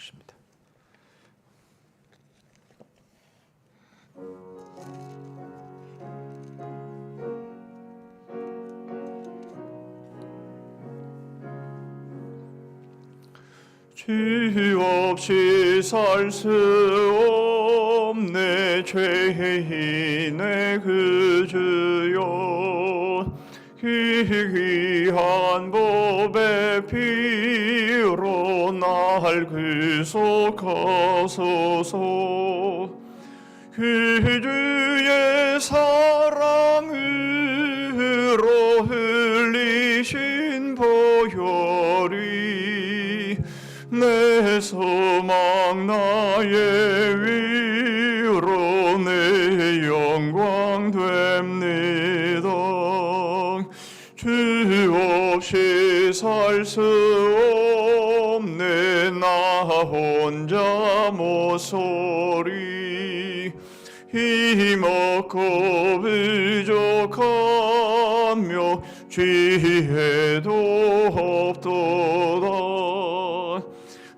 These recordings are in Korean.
것입니다. 주 없이 살 수 없네 죄인의 그 주여, 귀한 법의 피로 날 구속하소서. 그 주의 사랑으로 흘리신 보혈이 내 소망 나의 위로 내 영광 됩니다. 주 없이 살 수 없네 나 혼자 모서리, 힘없고 부족하며 지혜도 없도다.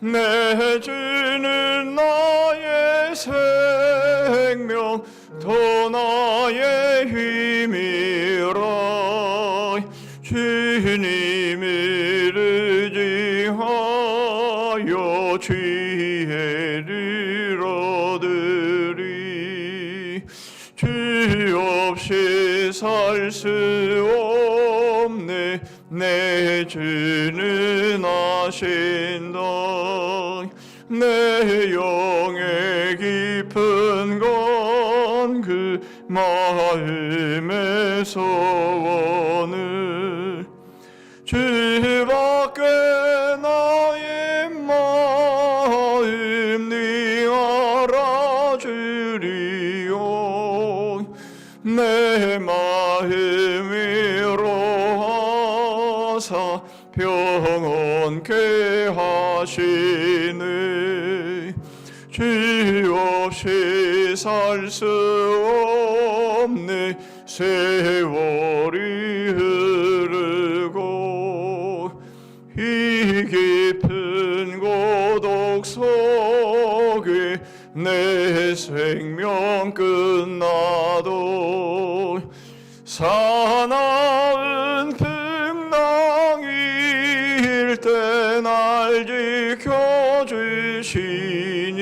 내 주는 나의 생명 또 나의 힘이라. 주님을 의지하여 지혜를 얻으리. 주 없이 살 수 없네 내 주는 아신다. 내 영의 깊은 건 그 마음의 소원을 주밖에 나의 마음 네 알아주리요. 내 마음 위로하사 평온케 하시네. 주 없이 살 수 없네 세월이 흐르고 이 깊은 고독 속에 내 생명 끝나도 사나운 풍랑일 때 날 지켜주시니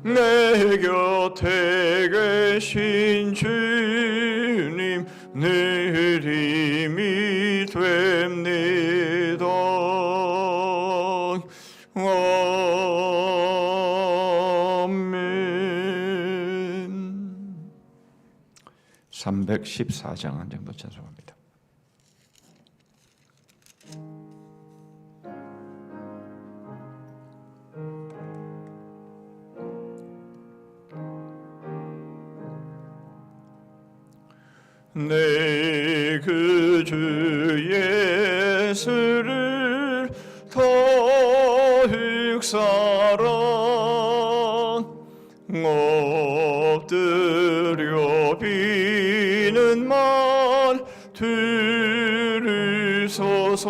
내 곁에 계신 주님 늘 힘이 됩니다. 아멘. 314장 한 정도 찬송합니다. 내 그 주 예수를 더욱 사랑 엎드려 비는 말 들으소서.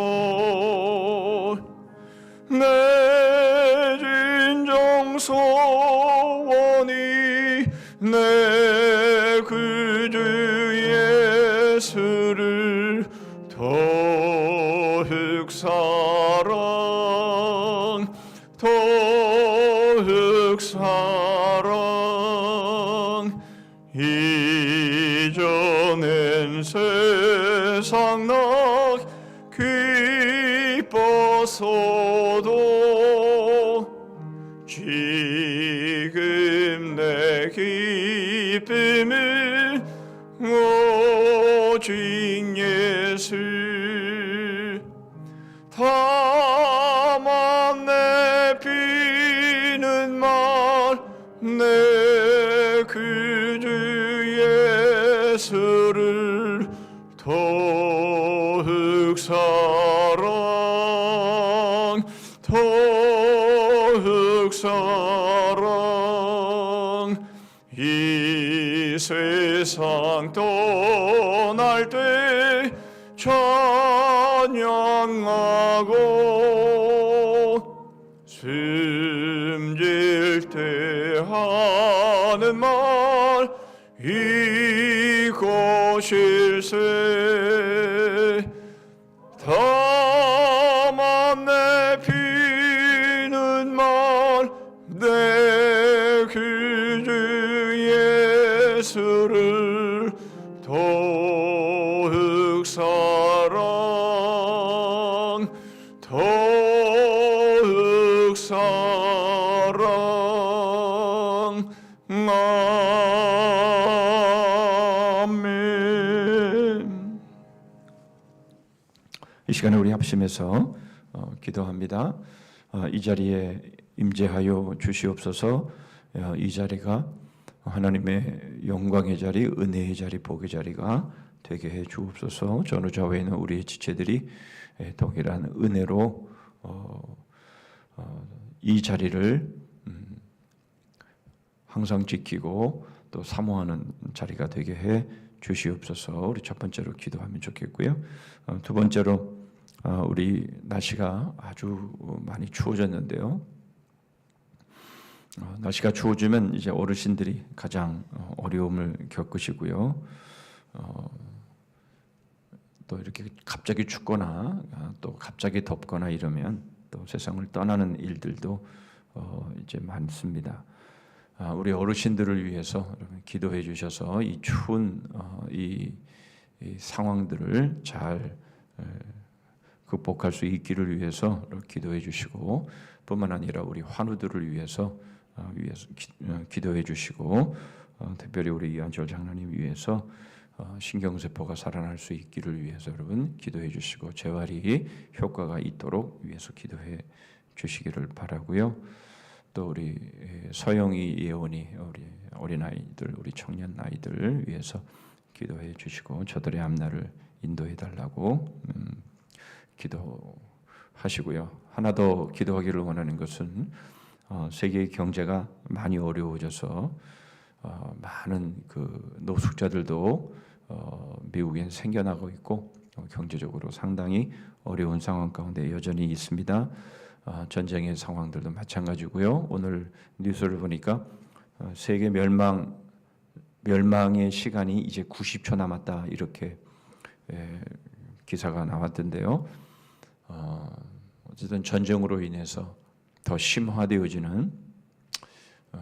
내 진정 소원이 내 그 주 예수를 더욱 사랑 더욱 사랑. 이전엔 세상 나 기뻐서도 지금 내 기쁨은 오직 예수. 다만 내 비는 말 내 그 주 예수를 더욱 사랑 더욱 사랑. 이 세상 떠날 때 찬양하고 숨질 때 하는 말 이것일세 다만 내 피는 말 내 그주 예수를 더욱 사랑 더욱 사랑 아멘. 이 시간에 우리 합심해서 기도합니다. 이 자리에 임재하여 주시옵소서. 이 자리가 하나님의 영광의 자리, 은혜의 자리, 복의 자리가 되게 해 주옵소서. 전후좌우에 있는 우리의 지체들이 동일한 은혜로 이 자리를 항상 지키고 또 사모하는 자리가 되게 해 주시옵소서. 우리 첫 번째로 기도하면 좋겠고요. 두 번째로 우리 날씨가 아주 많이 추워졌는데요. 날씨가 추워지면 이제 어르신들이 가장 어려움을 겪으시고요. 또 이렇게 갑자기 춥거나 또 갑자기 덥거나 이러면 또 세상을 떠나는 일들도 이제 많습니다. 우리 어르신들을 위해서 여러분 기도해 주셔서 이 추운 이 상황들을 잘 극복할 수 있기를 위해서 기도해 주시고, 뿐만 아니라 우리 환우들을 위해서 기도해 주시고, 특별히 우리 이한철 장로님 위해서 신경세포가 살아날 수 있기를 위해서 여러분 기도해 주시고, 재활이 효과가 있도록 위해서 기도해 주시기를 바라고요. 또 우리 서영이 예원이 우리 어린아이들, 우리 청년 아이들 위해서 기도해 주시고, 저들의 앞날을 인도해 달라고 기도하시고요. 하나 더 기도하기를 원하는 것은 세계의 경제가 많이 어려워져서 많은 그 노숙자들도 미국엔 생겨나고 있고 경제적으로 상당히 어려운 상황 가운데 여전히 있습니다. 전쟁의 상황들도 마찬가지고요. 오늘 뉴스를 보니까 세계 멸망의 시간이 이제 90초 남았다, 이렇게 기사가 나왔던데요. 어쨌든 전쟁으로 인해서 더 심화되어지는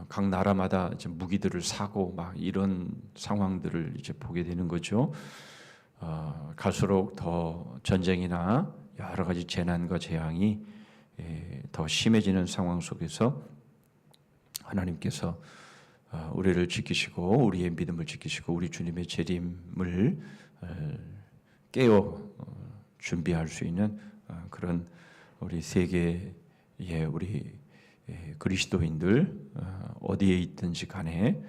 각 나라마다 이제 무기들을 사고 막 이런 상황들을 이제 보게 되는 거죠. 갈수록 더 전쟁이나 여러 가지 재난과 재앙이 더 심해지는 상황 속에서 하나님께서 우리를 지키시고 우리의 믿음을 지키시고 우리 주님의 재림을 깨어 준비할 수 있는 그런 우리 세계의 우리 그리스도인들 어디에 있든지 간에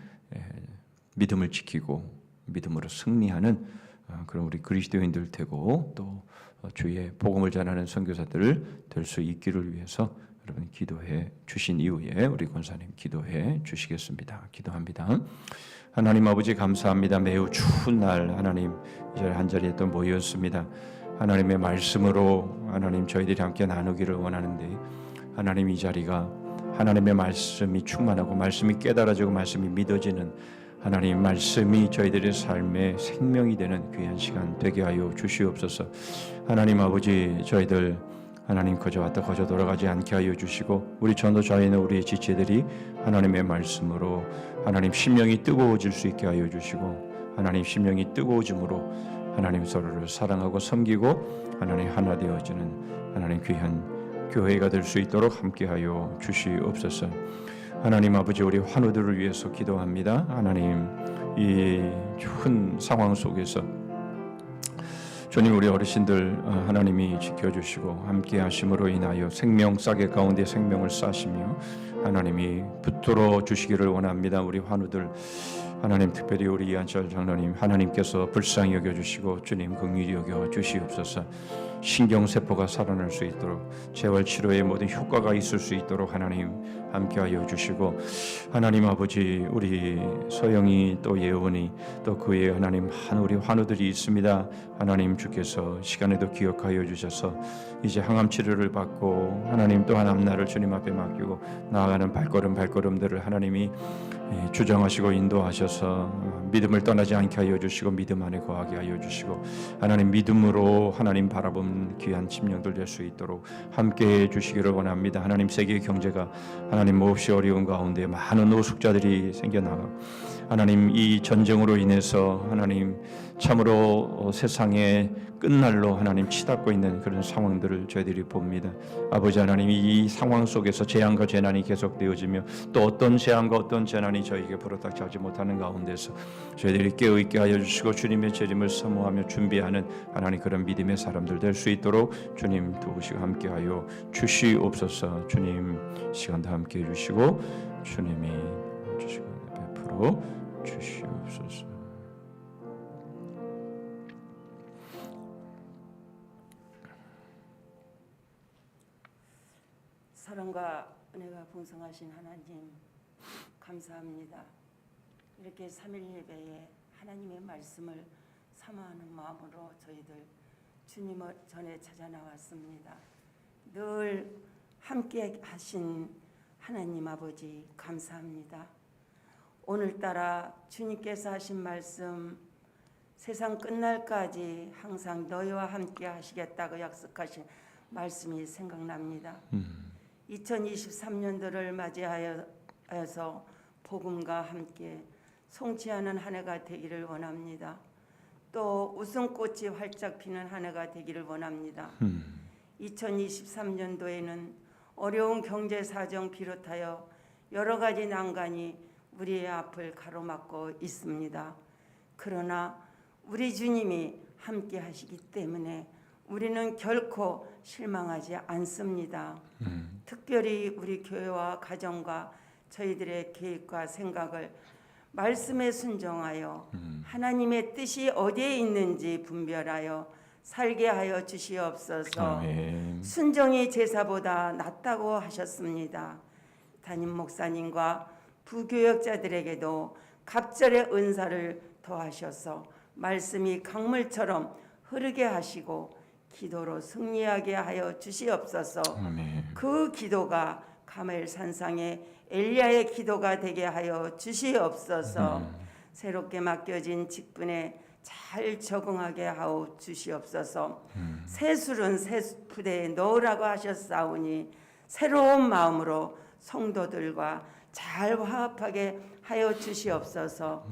믿음을 지키고 믿음으로 승리하는 그런 우리 그리스도인들 되고 또 주의 복음을 전하는 선교사들 될 수 있기를 위해서 여러분 기도해 주신 이후에 우리 권사님 기도해 주시겠습니다. 기도합니다. 하나님 아버지 감사합니다. 매우 추운 날 하나님 이 자리에 한자리에 또 모였습니다. 하나님의 말씀으로 하나님 저희들이 함께 나누기를 원하는데, 하나님 이 자리가 하나님의 말씀이 충만하고 말씀이 깨달아지고 말씀이 믿어지는 하나님 말씀이 저희들의 삶의 생명이 되는 귀한 시간 되게 하여 주시옵소서. 하나님 아버지 저희들 하나님 거저 왔다 거저 돌아가지 않게 하여 주시고 우리 전도자에 있는 우리 지체들이 하나님의 말씀으로 하나님 심령이 뜨거워질 수 있게 하여 주시고, 하나님 심령이 뜨거워짐으로 하나님 서로를 사랑하고 섬기고 하나님 하나 되어지는 하나님 귀한 교회가 될 수 있도록 함께하여 주시옵소서. 하나님 아버지 우리 환우들을 위해서 기도합니다. 하나님 이 큰 상황 속에서 주님 우리 어르신들 하나님이 지켜주시고 함께 하심으로 인하여 생명 싸게 가운데 생명을 싸시며 하나님이 붙들어 주시기를 원합니다. 우리 환우들 하나님 특별히 우리 이한철 장로님 하나님께서 불쌍히 여겨주시고 주님 긍휼히 여겨 주시옵소서. 신경세포가 살아날 수 있도록 재활치료의 모든 효과가 있을 수 있도록 하나님 함께하여 주시고, 하나님 아버지, 우리 서영이 또 예원이 또 그의 하나님 한 우리 환우들이 있습니다. 하나님 주께서 시간에도 기억하여 주셔서 이제 항암 치료를 받고 하나님 또한 앞날을 주님 앞에 맡기고 나아가는 발걸음들을 하나님이 주정하시고 인도하셔서 믿음을 떠나지 않게 하여 주시고 믿음 안에 거하게 하여 주시고, 하나님 믿음으로 하나님 바라본 귀한 심령들 될 수 있도록 함께해 주시기를 원합니다. 하나님 세계 경제가 하나님 몹시 어려운 가운데 많은 노숙자들이 생겨나가 하나님 이 전쟁으로 인해서 하나님 참으로 세상의 끝날로 하나님 치닫고 있는 그런 상황들을 저희들이 봅니다. 아버지 하나님, 이 상황 속에서 재앙과 재난이 계속되어지며 또 어떤 재앙과 어떤 재난이 저에게 불어닥치지 못하는 가운데서 저희들이 깨어있게 하여 주시고 주님의 재림을 사모하며 준비하는 하나님 그런 믿음의 사람들 될 수 있도록 주님 도우시고 함께하여 주시옵소서. 주님 시간도 함께해 주시고 주님이 주시고 베풀어 주시옵소서. 사랑과 은혜가 풍성하신 하나님 감사합니다. 이렇게 3일 예배에 하나님의 말씀을 사모하는 마음으로 저희들 주님 전에 찾아 나왔습니다. 늘 함께 하신 하나님 아버지 감사합니다. 오늘따라 주님께서 하신 말씀, 세상 끝날까지 항상 너희와 함께 하시겠다고 약속하신 말씀이 생각납니다. 2023년도를 맞이하여서 복음과 함께 성취하는 한 해가 되기를 원합니다. 또 웃음꽃이 활짝 피는 한 해가 되기를 원합니다. 2023년도에는 어려운 경제 사정 비롯하여 여러 가지 난관이 우리의 앞을 가로막고 있습니다. 그러나 우리 주님이 함께 하시기 때문에 우리는 결코 실망하지 않습니다. 특별히 우리 교회와 가정과 저희들의 계획과 생각을 말씀에 순종하여 하나님의 뜻이 어디에 있는지 분별하여 살게 하여 주시옵소서. 아멘. 순종이 제사보다 낫다고 하셨습니다. 담임 목사님과 부교역자들에게도 갑절의 은사를 더하셔서 말씀이 강물처럼 흐르게 하시고 기도로 승리하게 하여 주시옵소서. 아멘. 그 기도가 가멜 산상의 엘리야의 기도가 되게 하여 주시옵소서. 새롭게 맡겨진 직분에 잘 적응하게 하여 주시옵소서. 새 술은 새 부대에 넣으라고 하셨사오니 새로운 마음으로 성도들과 잘 화합하게 하여 주시옵소서.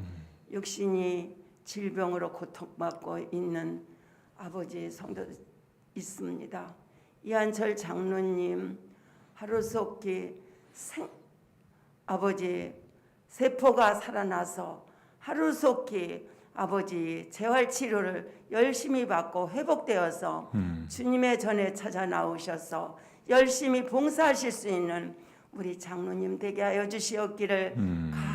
육신이 질병으로 고통받고 있는 아버지 성도들 있습니다. 이한철 장로님 하루속히 아버지 세포가 살아나서 하루속히 아버지 재활치료를 열심히 받고 회복되어서 주님의 전에 찾아 나오셔서 열심히 봉사하실 수 있는 우리 장로님 되게 하여 주시옵기를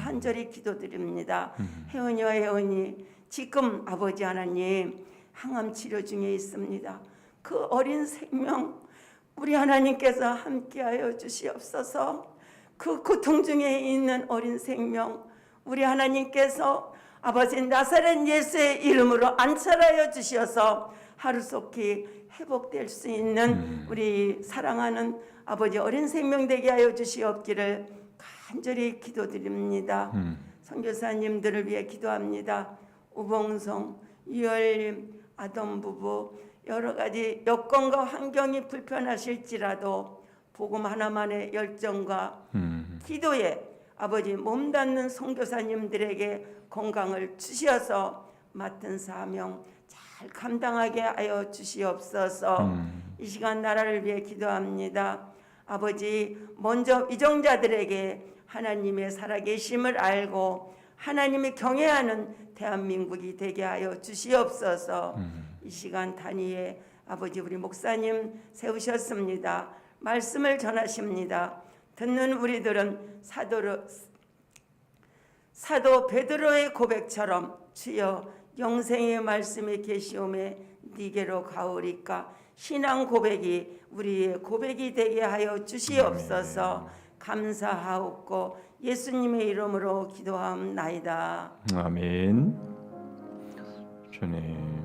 간절히 기도드립니다. 혜원이와 혜원이 지금 아버지 하나님 항암 치료 중에 있습니다. 그 어린 생명 우리 하나님께서 함께하여 주시옵소서. 그 고통 중에 있는 어린 생명 우리 하나님께서 아버지 나사렛 예수의 이름으로 안찰하여 주셔서 하루속히 회복될 수 있는 우리 사랑하는 아버지 어린 생명 되게 하여 주시옵기를 간절히 기도드립니다. 선교사님들을 위해 기도합니다. 우봉성, 유열님, 아동 부부 여러 가지 여건과 환경이 불편하실지라도 복음 하나만의 열정과 기도에 아버지 몸닿는 선교사님들에게 건강을 주셔서 맡은 사명 잘 감당하게 하여 주시옵소서. 이 시간 나라를 위해 기도합니다. 아버지 먼저 위정자들에게 하나님의 살아계심을 알고 하나님이 경외하는 대한민국이 되게 하여 주시옵소서. 이 시간 단위에 아버지 우리 목사님 세우셨습니다. 말씀을 전하십니다. 듣는 우리들은 사도 베드로의 고백처럼 주여 영생의 말씀이 계시오매 니게로 가오리까 신앙 고백이 우리의 고백이 되게 하여 주시옵소서. 감사하옵고 예수님의 이름으로 기도하옵나이다. 아멘. 주님.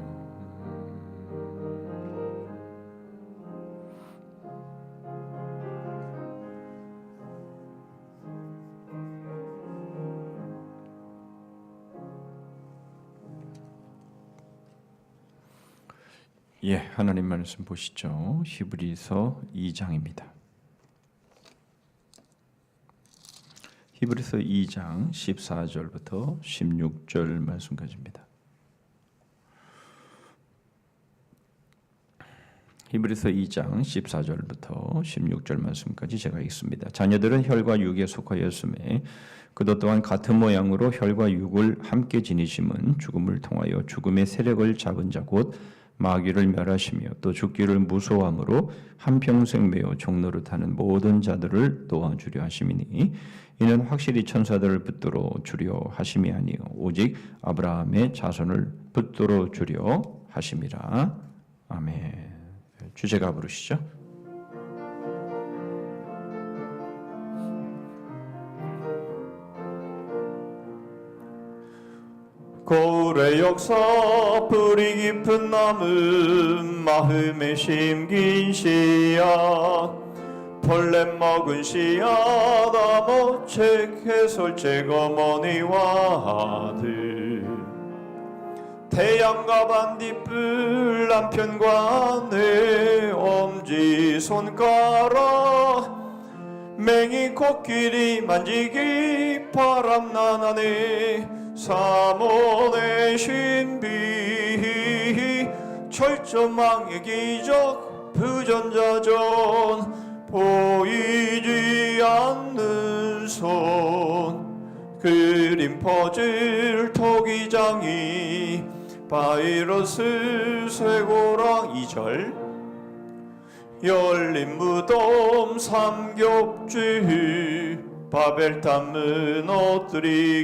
예, 하나님 말씀 보시죠. 히브리서 2장입니다. 히브리서 2장 14절부터 16절 말씀까지입니다. 히브리서 2장 14절부터 16절 말씀까지 제가 읽습니다. 자녀들은 혈과 육에 속하였음에 그도 또한 같은 모양으로 혈과 육을 함께 지니심은 죽음을 통하여 죽음의 세력을 잡은 자 곧 마귀를 멸하시며 또 죽기를 무서워함으로 한평생 매어 종노릇하는 모든 자들을 도와주려 하심이니 이는 확실히 천사들을 붙들어 주려 하심이 아니요 오직 아브라함의 자손을 붙들어 주려 하심이라. 아멘. 주제가 부르시죠. 거울의 역사 뿌리 깊은 나무 마음에 심긴 씨앗 벌레 먹은 씨앗 아모책 해솔책 어머니와 아들 태양과 반딧불 남편과 내 엄지손가락 맹이 코끼리 만지기 바람나나네 사몬의 신비 철저망의 기적 부전자전 보이지 않는 손 그림 퍼즐 토기장이 바이러스 쇠고랑 2절 열린 무덤 삼겹줄 바벨탑 무너뜨리기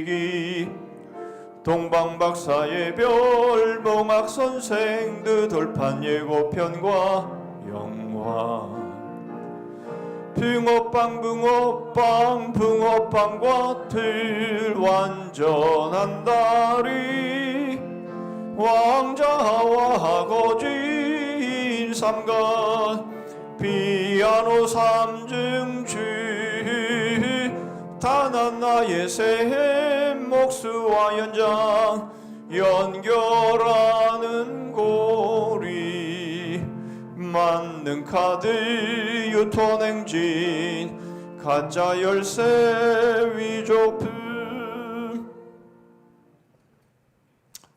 동방박사의 별 몽학선생 느돌판 예고편과 영화 붕어빵 붕어빵과 틀 완전한 다리 왕자와 거진 삼각 피아노 삼중주 단한나의 샘 목수와 연장 연결하는 고리 만능 카드 유통행진 가짜 열쇠 위조품.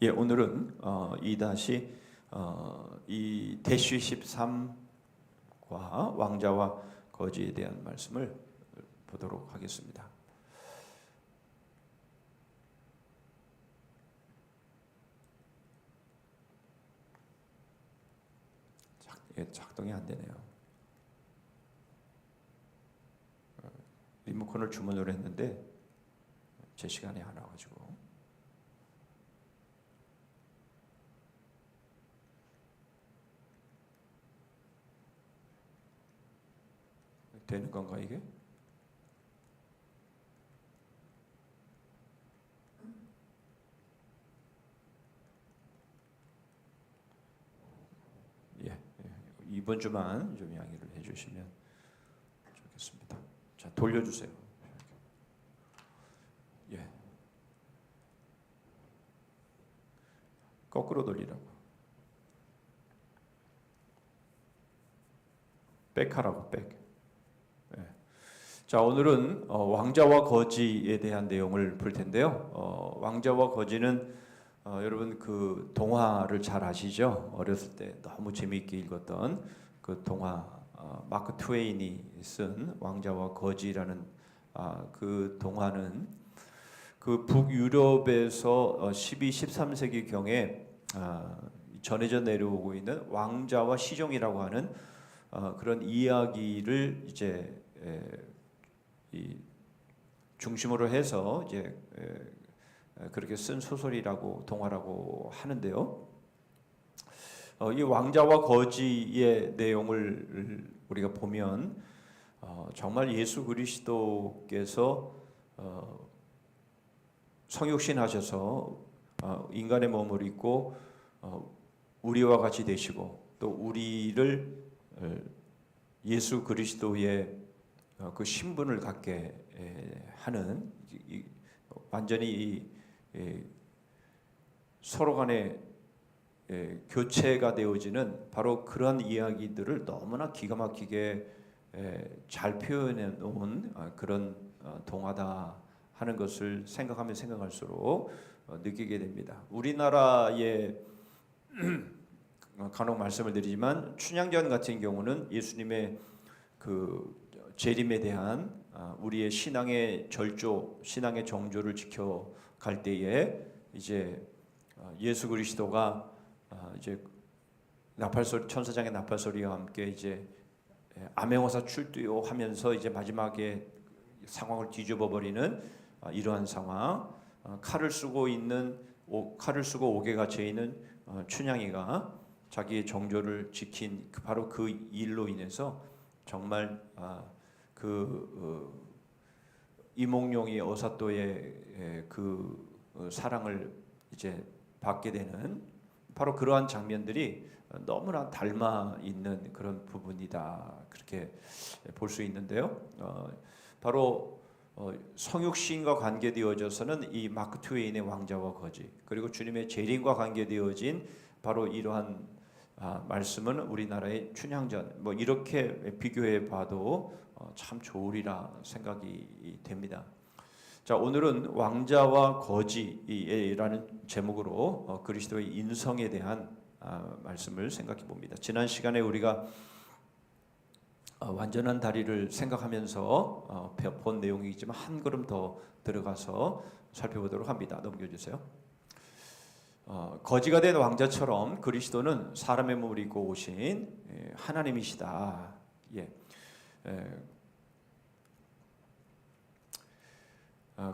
예, 오늘은 이 대시 13과 왕자와 거지에 대한 말씀을 보도록 하겠습니다. 작동이 안 되네요. 리모컨을 주문을 했는데 제 시간에 안 와가지고 되는 건가 이게? 이번 주만 좀 양해를 해주시면 좋겠습니다. 자, 돌려주세요. 예, 거꾸로 돌리라고. 백하라고 백. 예. 자, 오늘은 왕자와 거지에 대한 내용을 볼 텐데요. 왕자와 거지는 여러분 그 동화를 잘 아시죠? 어렸을 때 너무 재미있게 읽었던 그 동화 마크 트웨인이 쓴 왕자와 거지라는 그 동화는 그 북유럽에서 12, 13세기 경에 전해져 내려오고 있는 왕자와 시종이라고 하는 그런 이야기를 이제 이 중심으로 해서 이제 그렇게 쓴 소설이라고 동화라고 하는데요. 이 왕자와 거지의 내용을 우리가 보면 정말 예수 그리스도께서 성육신하셔서 인간의 몸을 입고 우리와 같이 되시고 또 우리를 예수 그리스도의 그 신분을 갖게 하는 완전히 서로 간에 교체가 되어지는 바로 그런 이야기들을 너무나 기가 막히게 잘 표현해 놓은 그런 동화다 하는 것을 생각하면 생각할수록 느끼게 됩니다. 우리나라의 간혹 말씀을 드리지만 춘향전 같은 경우는 예수님의 그 재림에 대한 우리의 신앙의 절조, 신앙의 정조를 지켜갈 때에 이제 예수 그리스도가 이제 나팔소리, 천사장의 나팔소리와 함께 이제 암행어사 출두요 하면서 이제 마지막에 상황을 뒤집어 버리는 이러한 상황, 칼을 쓰고 옥에 갇혀 있는 춘향이가 자기의 정조를 지킨 바로 그 일로 인해서 정말 이몽룡이 어사또의 그 사랑을 이제 받게 되는 바로 그러한 장면들이 너무나 닮아 있는 그런 부분이다, 그렇게 볼 수 있는데요. 바로 성육신과 관계되어져서는 이 마크 트웨인의 왕자와 거지, 그리고 주님의 재림과 관계되어진 바로 이러한 말씀은 우리나라의 춘향전, 뭐 이렇게 비교해 봐도 참 좋으리라 생각이 됩니다. 자, 오늘은 왕자와 거지라는 제목으로 그리스도의 인성에 대한 말씀을 생각해 봅니다. 지난 시간에 우리가 완전한 다리를 생각하면서 본 내용이지만 한 걸음 더 들어가서 살펴보도록 합니다. 넘겨주세요. 거지가 된 왕자처럼 그리스도는 사람의 몸을 입고 오신 하나님이시다.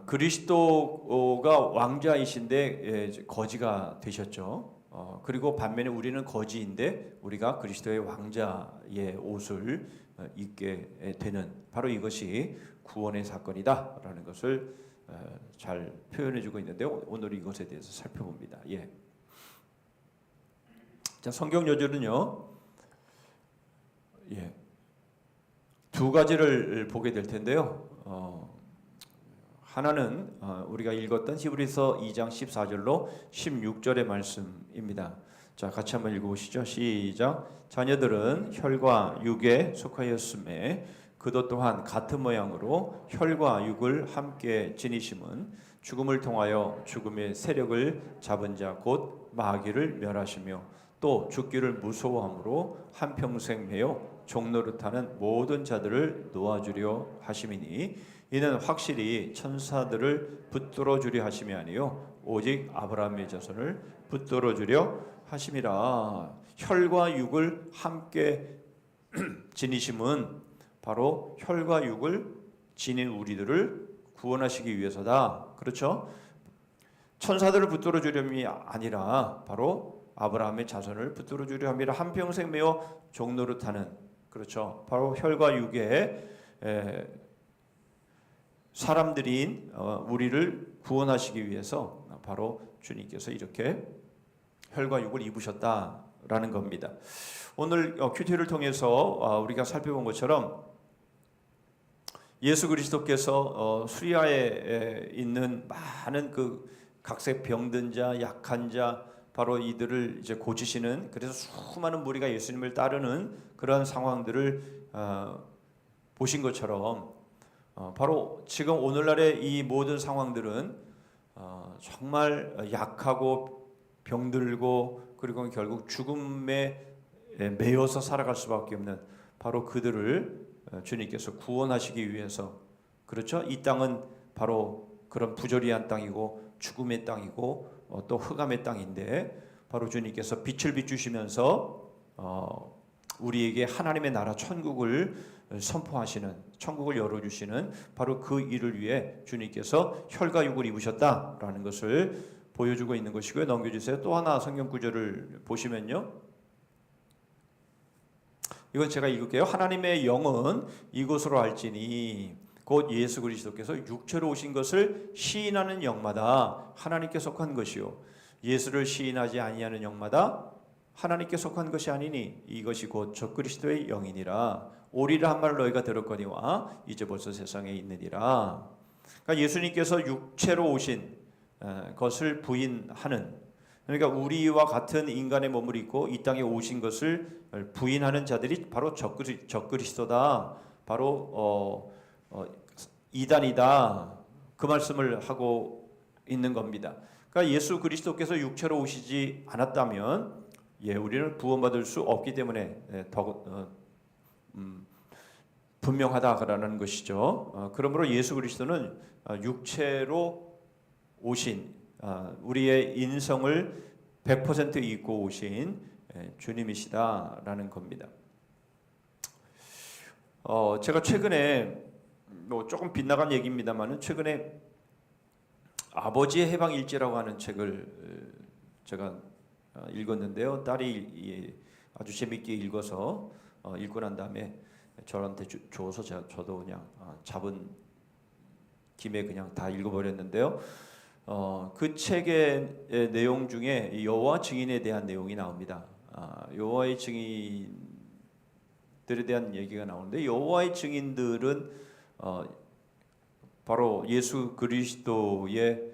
그리스도가 왕자이신데 거지가 되셨죠. 그리고 반면에 우리는 거지인데 우리가 그리스도의 왕자의 옷을 입게 되는 바로 이것이 구원의 사건이다라는 것을 잘 표현해주고 있는데요. 오늘 이것에 대해서 살펴봅니다. 자, 성경 요절은요, 두 가지를 보게 될 텐데요. 하나는 우리가 읽었던 히브리서 2장 14절로 16절의 말씀입니다. 자, 같이 한번 읽어보시죠. 시작. 자녀들은 혈과 육에 속하였음에 그도 또한 같은 모양으로 혈과 육을 함께 지니심은 죽음을 통하여 죽음의 세력을 잡은 자 곧 마귀를 멸하시며 또 죽기를 무서워함으로 한평생 매여 종노릇하는 모든 자들을 놓아주려 하심이니 이는 확실히 천사들을 붙들어 주려 하심이 아니요 오직 아브라함의 자손을 붙들어 주려 하심이라. 혈과 육을 함께 지니심은 바로 혈과 육을 지닌 우리들을 구원하시기 위해서다. 그렇죠? 천사들을 붙들어 주려함이 아니라 바로 아브라함의 자손을 붙들어 주려 함이라. 한평생 매어 종노릇하는, 그렇죠, 바로 혈과 육의 사람들인 우리를 구원하시기 위해서 바로 주님께서 이렇게 혈과 육을 입으셨다라는 겁니다. 오늘 큐티를 통해서 우리가 살펴본 것처럼 예수 그리스도께서 수리아에 있는 많은 그 각색 병든 자, 약한 자, 바로 이들을 이제 고치시는, 그래서 수많은 무리가 예수님을 따르는 그러한 상황들을 보신 것처럼 바로 지금 오늘날의 이 모든 상황들은 정말 약하고 병들고 그리고 결국 죽음에 매여서 살아갈 수밖에 없는 바로 그들을 주님께서 구원하시기 위해서, 그렇죠? 이 땅은 바로 그런 부조리한 땅이고 죽음의 땅이고 또 흑암의 땅인데 바로 주님께서 빛을 비추시면서 우리에게 하나님의 나라 천국을 선포하시는, 천국을 열어주시는 바로 그 일을 위해 주님께서 혈과 육을 입으셨다라는 것을 보여주고 있는 것이고요. 넘겨주세요. 또 하나 성경 구절을 보시면요, 이건 제가 읽을게요. 하나님의 영은 이곳으로 할지니 곧 예수 그리스도께서 육체로 오신 것을 시인하는 영마다 하나님께 속한 것이요 예수를 시인하지 아니하는 영마다 하나님께 속한 것이 아니니 이것이 곧 적그리스도의 영이니라. 오리라 한 말을 너희가 들었거니와 이제 벌써 세상에 있느니라. 그러니까 예수님께서 육체로 오신 것을 부인하는, 그러니까 우리와 같은 인간의 몸을 입고 이 땅에 오신 것을 부인하는 자들이 바로 적그리스도다, 바로 이단이다, 그 말씀을 하고 있는 겁니다. 그러니까 예수 그리스도께서 육체로 오시지 않았다면 우리는 구원받을 수 없기 때문에 분명하다라는 것이죠. 그러므로 예수 그리스도는 육체로 오신, 우리의 인성을 100% 잊고 오신 주님이시다라는 겁니다. 제가 최근에 조금 빗나간 얘기입니다만은 최근에 아버지의 해방 일지라고 하는 책을 제가 읽었는데요. 딸이 아주 재밌게 읽어서 읽고 난 다음에 저한테 줘서 저도 그냥 잡은 김에 그냥 다 읽어버렸는데요. 그 책의 내용 중에 여호와 증인에 대한 내용이 나옵니다. 여호와의 증인들에 대한 얘기가 나오는데 여호와의 증인들은 바로 예수 그리스도의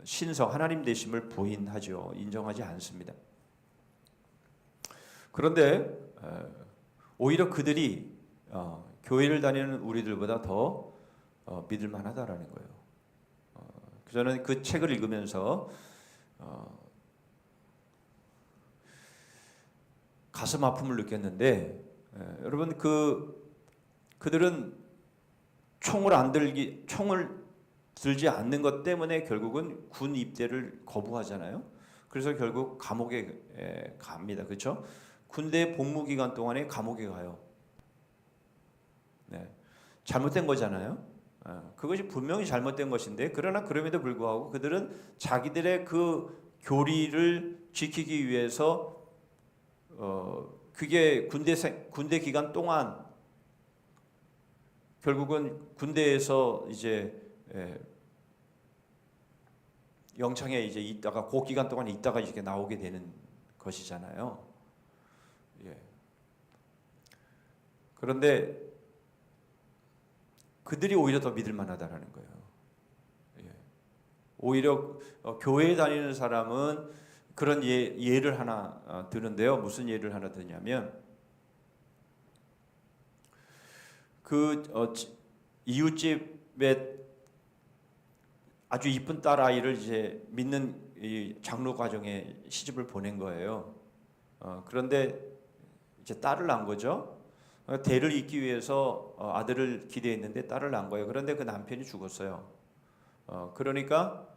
신성 하나님 되심을 부인하죠. 인정하지 않습니다. 그런데 오히려 그들이 교회를 다니는 우리들보다 더 믿을 만하다라는 거예요. 저는 그 책을 읽으면서 가슴 아픔을 느꼈는데, 여러분 그들은 총을 들지 않는 것 때문에 결국은 군 입대를 거부하잖아요. 그래서 결국 감옥에 갑니다. 그렇죠? 군대 복무 기간 동안에 감옥에 가요. 네. 잘못된 거잖아요. 그것이 분명히 잘못된 것인데, 그러나 그럼에도 불구하고 그들은 자기들의 그 교리를 지키기 위해서 그게 군대 기간 동안 결국은 군대에서 이제 영창에 이제 있다가 그 기간 동안 있다가 이렇게 나오게 되는 것이잖아요. 그런데 그들이 오히려 더 믿을 만하다라는 거예요. 오히려 교회에 다니는 사람은 그런 예를 하나 드는데요. 무슨 예를 하나 드냐면 이웃집에 아주 이쁜 딸 아이를 이제 믿는 이 장로 과정에 시집을 보낸 거예요. 그런데 이제 딸을 낳은 거죠. 대를 잇기 위해서 아들을 기대했는데 딸을 낳은 거예요. 그런데 그 남편이 죽었어요. 그러니까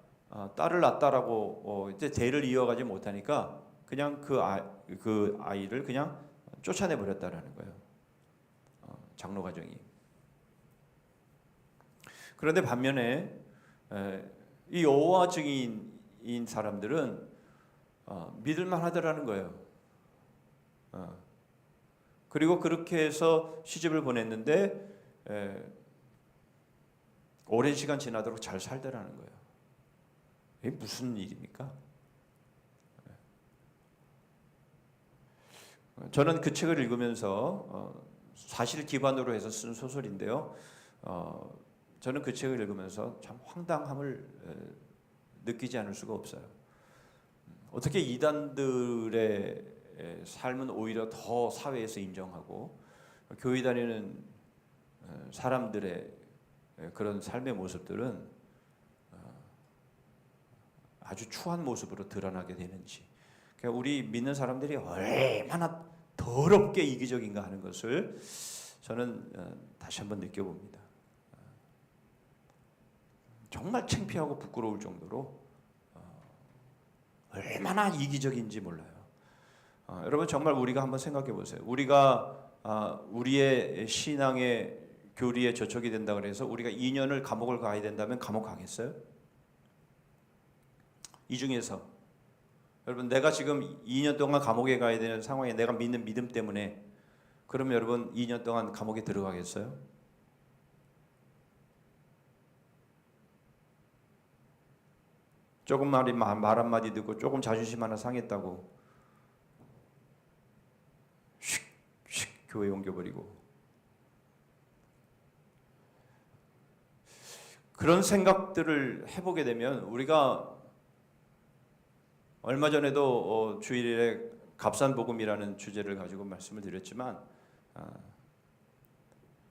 딸을 낳았다라고 이제 대를 이어가지 못하니까 그냥 그 아이를 그냥 쫓아내 버렸다라는 거예요. 장로 가정이. 그런데 반면에 이 여호와 증인인 사람들은 믿을 만하더라는 거예요. 그리고 그렇게 해서 시집을 보냈는데 오랜 시간 지나도록 잘 살더라는 거예요. 이게 무슨 일입니까? 저는 그 책을 읽으면서 사실 기반으로 해서 쓴 소설인데요. 저는 그 책을 읽으면서 참 황당함을 느끼지 않을 수가 없어요. 어떻게 이단들의 삶은 오히려 더 사회에서 인정하고 교회 다니는 사람들의 그런 삶의 모습들은 아주 추한 모습으로 드러나게 되는지, 그러니까 우리 믿는 사람들이 얼마나 더럽게 이기적인가 하는 것을 저는 다시 한번 느껴봅니다. 정말 창피하고 부끄러울 정도로 얼마나 이기적인지 몰라요. 여러분 정말 우리가 한번 생각해 보세요. 우리가 우리의 신앙의 교리에 저촉이 된다 그래서 우리가 2년을 감옥을 가야 된다면 감옥 가겠어요? 이 중에서 여러분 내가 지금 2년 동안 감옥에 가야 되는 상황에 내가 믿는 믿음 때문에 그럼 여러분 2년 동안 감옥에 들어가겠어요? 조금 말 한마디 듣고 조금 자존심 하나 상했다고 휙 교회 옮겨버리고, 그런 생각들을 해보게 되면 우리가 얼마 전에도 주일에 값싼 복음이라는 주제를 가지고 말씀을 드렸지만,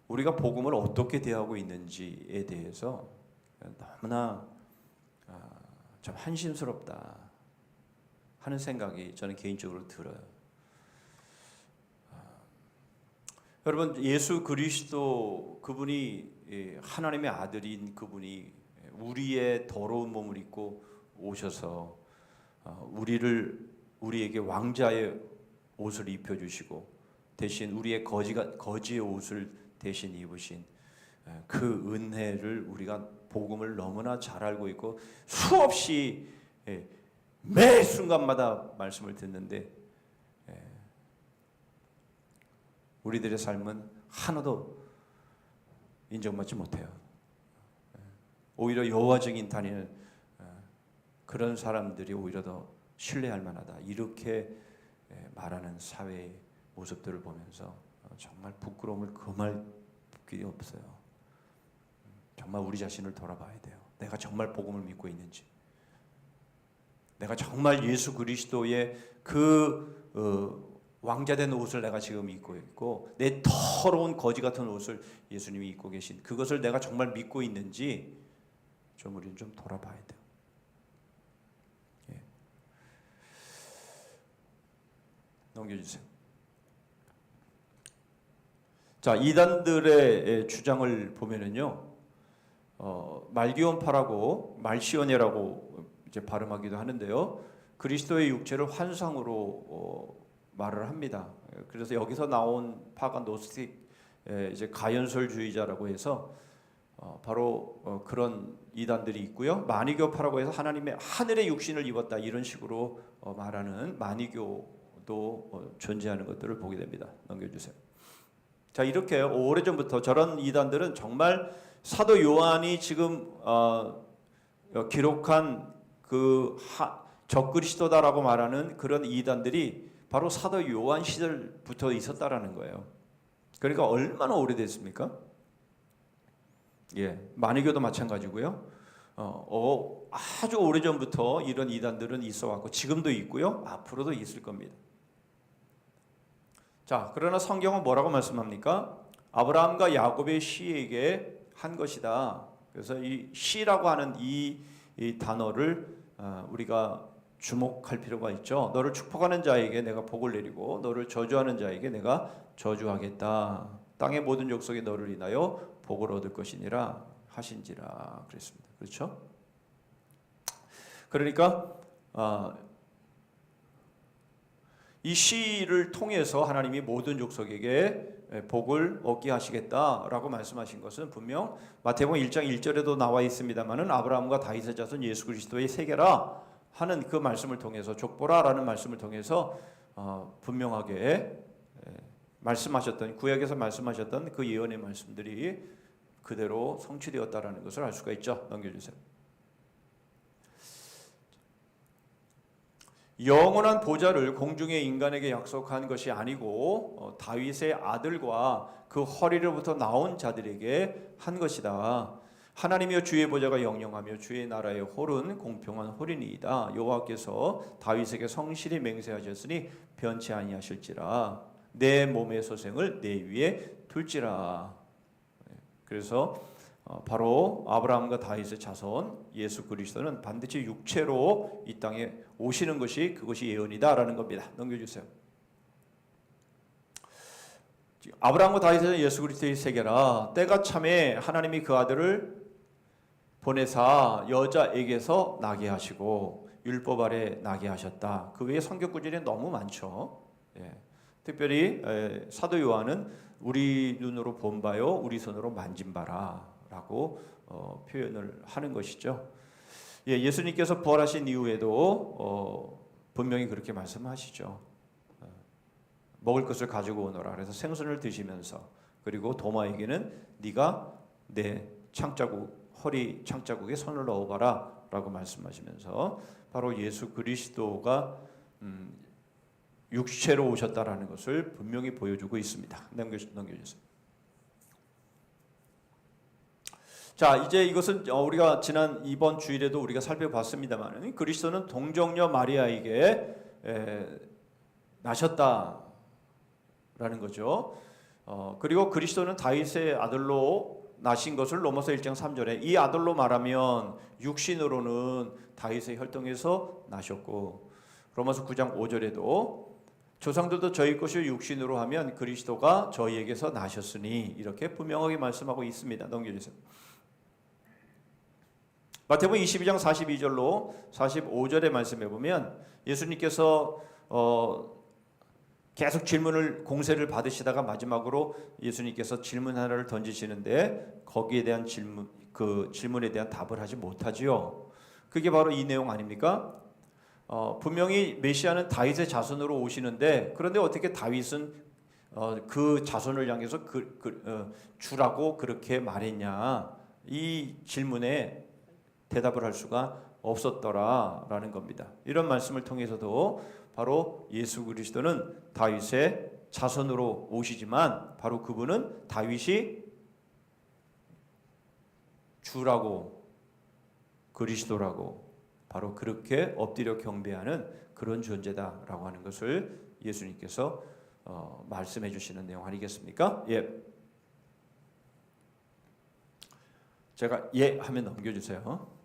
우리가 복음을 어떻게 대하고 있는지에 대해서 너무나 좀 한심스럽다 하는 생각이 저는 개인적으로 들어요. 여러분, 예수 그리스도 그분이 하나님의 아들인 그분이 우리의 더러운 몸을 입고 오셔서 우리에게 왕자의 옷을 입혀주시고 대신 우리의 거지의 옷을 대신 입으신 그 은혜를 우리가 복음을 너무나 잘 알고 있고 수없이 매 순간마다 말씀을 듣는데 우리들의 삶은 하나도 인정받지 못해요. 오히려 여호와 증인 다니는 그런 사람들이 오히려 더 신뢰할 만하다, 이렇게 말하는 사회의 모습들을 보면서 정말 부끄러움을 금할 길이 없어요. 정말 우리 자신을 돌아봐야 돼요. 내가 정말 복음을 믿고 있는지, 내가 정말 예수 그리스도의 그 왕자된 옷을 내가 지금 입고 있고 내 더러운 거지 같은 옷을 예수님이 입고 계신 그것을 내가 정말 믿고 있는지 좀 우리는 좀 돌아봐야 돼요. 예. 넘겨주세요. 자, 이단들의 주장을 보면은요, 말기온파라고 말시온이라고 이제 발음하기도 하는데요, 그리스도의 육체를 환상으로 말을 합니다. 그래서 여기서 나온 파가 노스틱 이제 가연설주의자라고 해서 바로 그런 이단들이 있고요. 마니교파라고 해서 하나님의 하늘의 육신을 입었다, 이런 식으로 말하는 마니교도 존재하는 것들을 보게 됩니다. 넘겨주세요. 자, 이렇게 오래전부터 저런 이단들은 정말 사도 요한이 지금 기록한 그 적그리스도다라고 말하는 그런 이단들이 바로 사도 요한 시절부터 있었다라는 거예요. 그러니까 얼마나 오래됐습니까? 예, 마니교도 마찬가지고요. 아주 오래전부터 이런 이단들은 있어왔고 지금도 있고요. 앞으로도 있을 겁니다. 자, 그러나 성경은 뭐라고 말씀합니까? 아브라함과 야곱의 씨에게 한 것이다. 그래서 이 씨라고 하는 이 단어를 우리가 주목할 필요가 있죠. 너를 축복하는 자에게 내가 복을 내리고 너를 저주하는 자에게 내가 저주하겠다. 땅의 모든 족속이 너를 인하여 복을 얻을 것이니라 하신지라 그랬습니다. 그렇죠? 그러니까 이 시를 통해서 하나님이 모든 족속에게 복을 얻게 하시겠다라고 말씀하신 것은 분명 마태복음 1장 1절에도 나와 있습니다만은 아브라함과 다윗의 자손 예수 그리스도의 세계라 하는 그 말씀을 통해서, 족보라라는 말씀을 통해서 분명하게 말씀하셨던, 구약에서 말씀하셨던 그 예언의 말씀들이 그대로 성취되었다라는 것을 알 수가 있죠. 넘겨주세요. 영원한 보좌를 공중의 인간에게 약속한 것이 아니고 다윗의 아들과 그 허리로부터 나온 자들에게 한 것이다. 하나님이여 주의 보좌가 영영하며 주의 나라의 홀은 공평한 홀이니이다. 여호와께서 다윗에게 성실히 맹세하셨으니 변치 아니하실지라. 내 몸의 소생을 내 위에 둘지라. 그래서 바로 아브라함과 다윗의 자손 예수 그리스도는 반드시 육체로 이 땅에 오시는 것이 그것이 예언이다라는 겁니다. 넘겨주세요. 아브라함과 다윗의 예수 그리스도의 세계라. 때가 참에 하나님이 그 아들을 보내사 여자에게서 나게 하시고 율법 아래 나게 하셨다. 그 외에 성경 구절이 너무 많죠. 예. 특별히 사도 요한은 우리 눈으로 본 바요 우리 손으로 만진 바라라고 표현을 하는 것이죠. 예, 예수님께서 부활하신 이후에도 분명히 그렇게 말씀하시죠. 먹을 것을 가지고 오너라. 그래서 생선을 드시면서 그리고 도마에게는 네가 내 창자국 허리 창자국에 손을 넣어봐라 라고 말씀하시면서 바로 예수 그리스도가 육체로 오셨다라는 것을 분명히 보여주고 있습니다. 넘겨주세요. 자, 이제 이것은 우리가 지난 이번 주일에도 우리가 살펴봤습니다만 그리스도는 동정녀 마리아에게 나셨다라는 거죠. 그리고 그리스도는 다윗의 아들로 나신 것을 로마서 1장 3절에 이 아들로 말하면 육신으로는 다윗의 혈통에서 나셨고 로마서 9장 5절에도 조상들도 저희 것이 육신으로 하면 그리스도가 저희에게서 나셨으니 이렇게 분명하게 말씀하고 있습니다. 넘겨주세요. 마태복음 22장 42절로 45절의 말씀에 보면 예수님께서 계속 공세를 받으시다가 마지막으로 예수님께서 질문 하나를 던지시는데 거기에 대한 그 질문에 대한 답을 하지 못하지요. 그게 바로 이 내용 아닙니까? 분명히 메시아는 다윗의 자손으로 오시는데 그런데 어떻게 다윗은 그 자손을 향해서 주라고 그렇게 말했냐? 이 질문에 대답을 할 수가 없었더라라는 겁니다. 이런 말씀을 통해서도 바로 예수 그리스도는 다윗의 자손으로 오시지만 바로 그분은 다윗이 주라고 그리스도라고 바로 그렇게 엎드려 경배하는 그런 존재다라고 하는 것을 예수님께서 말씀해 주시는 내용 아니겠습니까? 예. 제가 예 하면 넘겨주세요.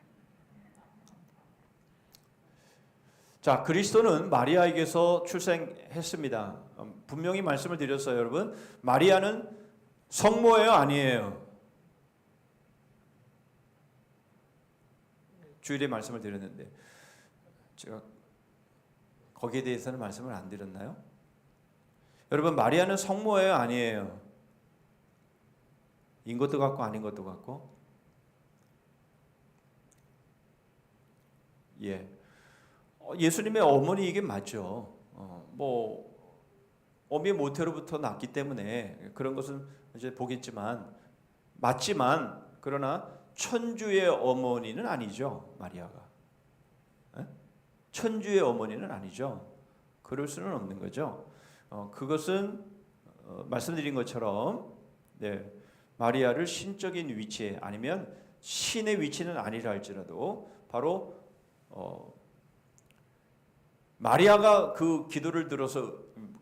자, 그리스도는 마리아에게서 출생했습니다. 분명히 말씀을 드렸어요, 여러분. 마리아는 성모예요, 아니에요? 주일에 말씀을 드렸는데 제가 거기에 대해서는 말씀을 안 드렸나요? 여러분, 마리아는 성모예요, 아니에요? 인 것도 같고 아닌 것도 같고. 예. 예수님의 어머니이긴 맞죠. 어미 모태로부터 났기 때문에 그런 것은 이제 보겠지만 맞지만 그러나 천주의 어머니는 아니죠, 마리아가. 천주의 어머니는 아니죠. 그럴 수는 없는 거죠. 그것은 말씀드린 것처럼 네, 마리아를 신적인 위치에 아니면 신의 위치는 아니라 할지라도 바로 마리아가 그 기도를 들어서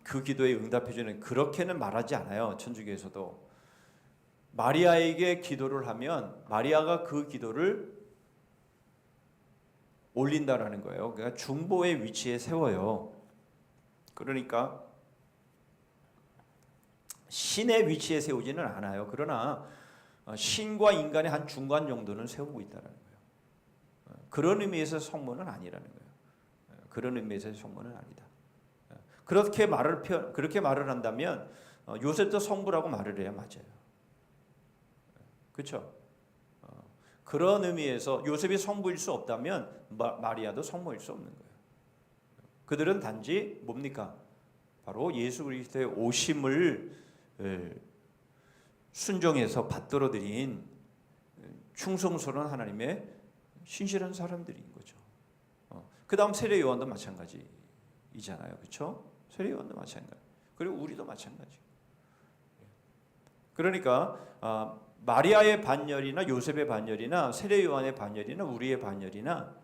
그 기도에 응답해 주는 그렇게는 말하지 않아요. 천주교에서도 마리아에게 기도를 하면 마리아가 그 기도를 올린다라는 거예요. 그러니까 중보의 위치에 세워요. 그러니까 신의 위치에 세우지는 않아요. 그러나 신과 인간의 한 중간 정도는 세우고 있다라는 거예요. 그런 의미에서 성모는 아니라는 거예요. 그런 의미에서 성모는 아니다. 그렇게 말을 한다면 요셉도 성부라고 말을 해야 맞아요. 그렇죠? 그런 의미에서 요셉이 성부일 수 없다면 마리아도 성모일 수 없는 거예요. 그들은 단지 뭡니까? 바로 예수 그리스도의 오심을 순종해서 받들어들인 충성스러운 하나님의 신실한 사람들인 거죠. 그 다음 세례 요한도 마찬가지이잖아요. 그렇죠? 세례 요한도 마찬가지. 그리고 우리도 마찬가지. 그러니까 마리아의 반열이나 요셉의 반열이나 세례 요한의 반열이나 우리의 반열이나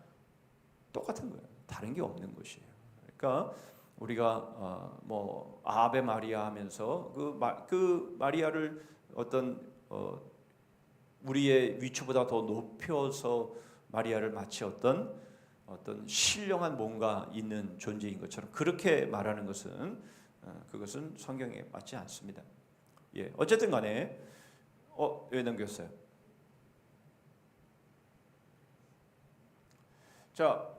똑같은 거예요. 다른 게 없는 것이에요. 그러니까 우리가 아베 마리아 하면서 그 마리아를 어떤 우리의 위치보다 더 높여서 마리아를 마치 어떤 신령한 뭔가 있는 존재인 것처럼 그렇게 말하는 것은 그것은 성경에 맞지 않습니다. 예, 어쨌든 간에 왜 넘겼어요? 자,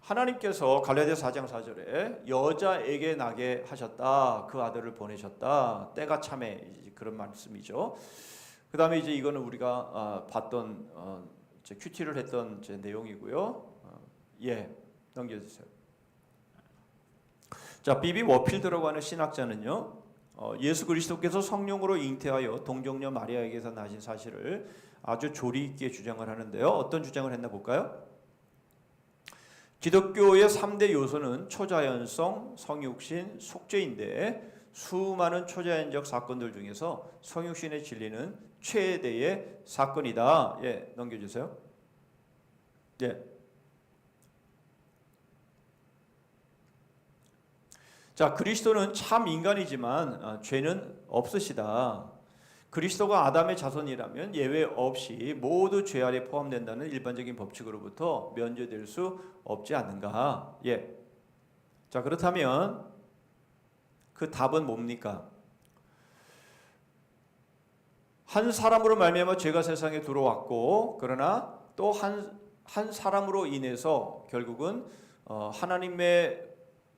하나님께서 갈라디아 4장 4절에 여자에게 나게 하셨다. 그 아들을 보내셨다. 때가 참에 그런 말씀이죠. 그 다음에 이제 이거는 우리가 봤던 큐티를 했던 내용이고요. 예, 넘겨주세요. 자, 비비 워필드라고 하는 신학자는요, 예수 그리스도께서 성령으로 잉태하여 동정녀 마리아에게서 나신 사실을 아주 조리 있게 주장을 하는데요. 어떤 주장을 했나 볼까요? 기독교의 3대 요소는 초자연성, 성육신, 속죄인데 수많은 초자연적 사건들 중에서 성육신의 진리는 최대의 사건이다. 예, 넘겨주세요. 예. 자, 그리스도는 참 인간이지만 죄는 없으시다. 그리스도가 아담의 자손이라면 예외 없이 모두 죄 아래 포함된다는 일반적인 법칙으로부터 면제될 수 없지 않는가? 예. 자, 그렇다면 그 답은 뭡니까? 한 사람으로 말미암아 죄가 세상에 들어왔고, 그러나 또 한 사람으로 인해서 결국은 하나님의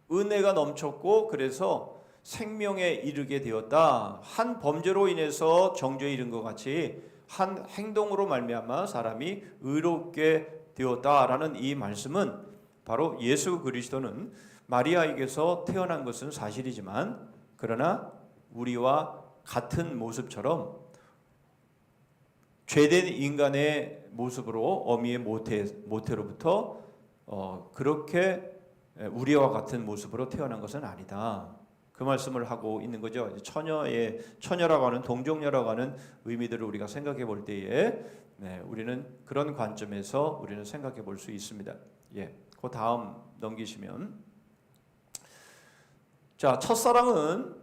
은혜가 넘쳤고, 그래서 생명에 이르게 되었다. 한 범죄로 인해서 정죄에 이른 것 같이 한 행동으로 말미암아 사람이 의롭게 되었다라는 이 말씀은 바로 예수 그리스도는 마리아에게서 태어난 것은 사실이지만, 그러나 우리와 같은 모습처럼 죄된 인간의 모습으로 어미의 모태로부터 그렇게 우리와 같은 모습으로 태어난 것은 아니다. 그 말씀을 하고 있는 거죠. 처녀라고 하는 동정녀라고 하는 의미들을 우리가 생각해 볼 때에 우리는 그런 관점에서 우리는 생각해 볼 수 있습니다. 예, 그 다음 넘기시면, 자, 첫사람은